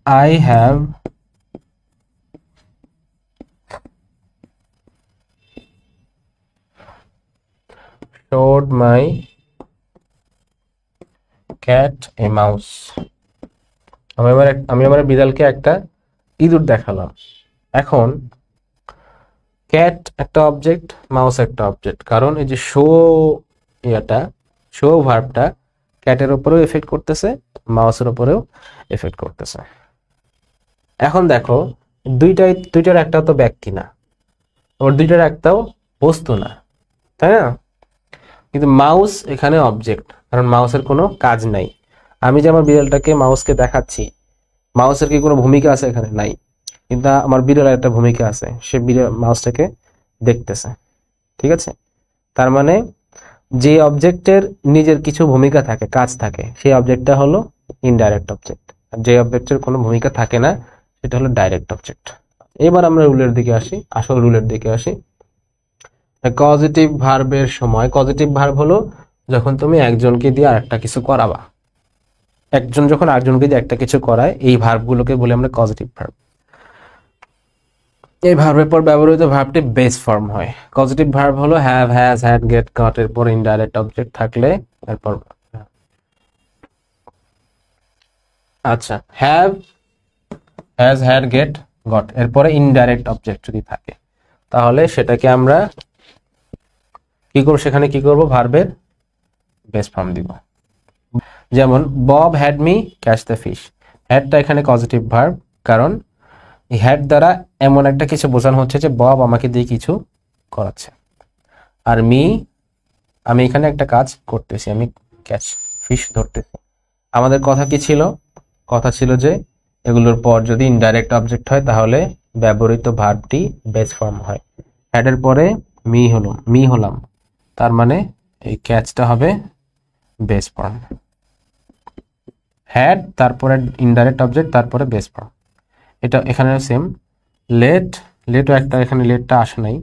I have showed my cat a mouse. আমি আমার বিড়ালকে একটা ইঁদুর দেখালাম। এখন ক্যাট একটা অবজেক্ট, মাউস একটা অবজেক্ট, কারণ এই যে শো ভার্বটা ক্যাটের উপরেও এফেক্ট করতেছে, মাউসের উপরেও এফেক্ট করতেছে। এখন দেখো দুইটার একটা তো ব্যক্তি না, ওর দুইটার একটাও বস্তু না, তাই না? কিন্তু মাউস এখানে অবজেক্ট, কারণ মাউসের কোনো কাজ নাই। আমি যে আমার বিড়ালটাকে মাউসকে দেখাচ্ছি, মাউসের কি কোনো ভূমিকা আছে এখানে? নাই। কিন্তু আমার বিড়ালের একটা ভূমিকা আছে, সে বিড়াল মাউসটাকে দেখতেছে। ঠিক আছে, তার মানে যে অবজেক্টের নিজের কিছু ভূমিকা থাকে, কাজ থাকে, সেই অবজেক্টটা হলো ইনডাইরেক্ট অবজেক্ট। আর যে অবজেক্টের কোনো ভূমিকা থাকে না, সেটা হলো ডাইরেক্ট অবজেক্ট। এবার আমরা রুলের দিকে আসি, আসল রুলের দিকে আসি। কজেটিভ ভার্বের সময়, কজেটিভ ভার্ব হলো যখন তুমি একজনকে দিয়ে আরেকটা কিছু করাবা। একজন যখন আরেকজনকে দিয়ে একটা কিছু করায়, এই ভার্বগুলোকে বলি আমরা কজেটিভ ভার্ব। এই ভার্বের পর ব্যবহৃত ভার্বটি বেস ফর্ম হয়। পজিটিভ ভার্ব হলো have, has, had, get, got এর পর ইনডাইরেক্ট অবজেক্ট থাকলে এরপর আচ্ছা, have, has, had, get, got এরপরে ইনডাইরেক্ট অবজেক্ট যদি থাকে, তাহলে সেটাকে আমরা কি করব? সেখানে কি করব? ভার্বের বেস ফর্ম দিব। যেমন Bob had me catch the fish. হ্যাডটা এখানে পজিটিভ ভার্ব, কারণ এই হ্যাড দ্বারা এমন একটা কিছু বোঝানো হচ্ছে যে বব আমাকে দিয়ে কিছু করাচ্ছে। আর মি, আমি এখানে একটা কাজ করতেছি, আমি ক্যাচ ফিশ ধরতেছি। আমাদের কথা কি ছিল? কথা ছিল যে এগুলোর পর যদি ইনডাইরেক্ট অবজেক্ট হয় তাহলে ব্যবহৃত ভার্বটি বেস ফর্ম হয়। হ্যাডের পরে মি হলাম, তার মানে এই ক্যাচটা হবে বেস ফর্ম। হ্যাড, তারপরে ইনডাইরেক্ট অবজেক্ট, তারপরে বেস ফর্ম। এটা এখানে সেম। লেটও একটা, এখানে লেটটা আসে নাই।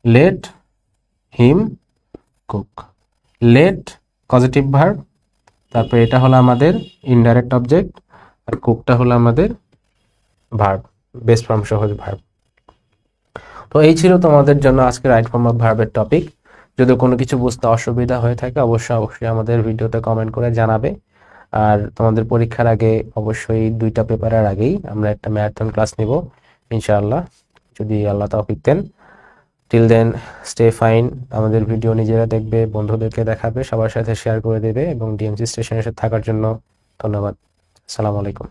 Let him cook. Let positive verb, তারপর এটা হলো আমাদের ইনডাইরেক্ট অবজেক্ট, আর কুকটা হলো আমাদের ভার্ব, বেস ফর্ম সহজ ভার্ব। তো এই ছিল তোমাদের জন্য আজকে রাইট ফর্ম অফ ভার্বের টপিক। যদি কোনো কিছু বুঝতে অসুবিধা হয়ে থাকে অবশ্যই আমাদের ভিডিওতে কমেন্ট করে জানাবে। আর তোমাদের পরীক্ষার আগে অবশ্যই 2টা পেপারের আগেই আমরা একটা ম্যারাথন ক্লাস নিব ইনশাআল্লাহ, যদি আল্লাহ তৌফিক দেন। Till then stay fine. আমাদের ভিডিও নিজেরা দেখবে, বন্ধুদেরকে দেখাবে, সবার সাথে শেয়ার করে দেবে, এবং ডিএমসি স্টেশনের সাথে থাকার জন্য ধন্যবাদ। আসসালামু আলাইকুম।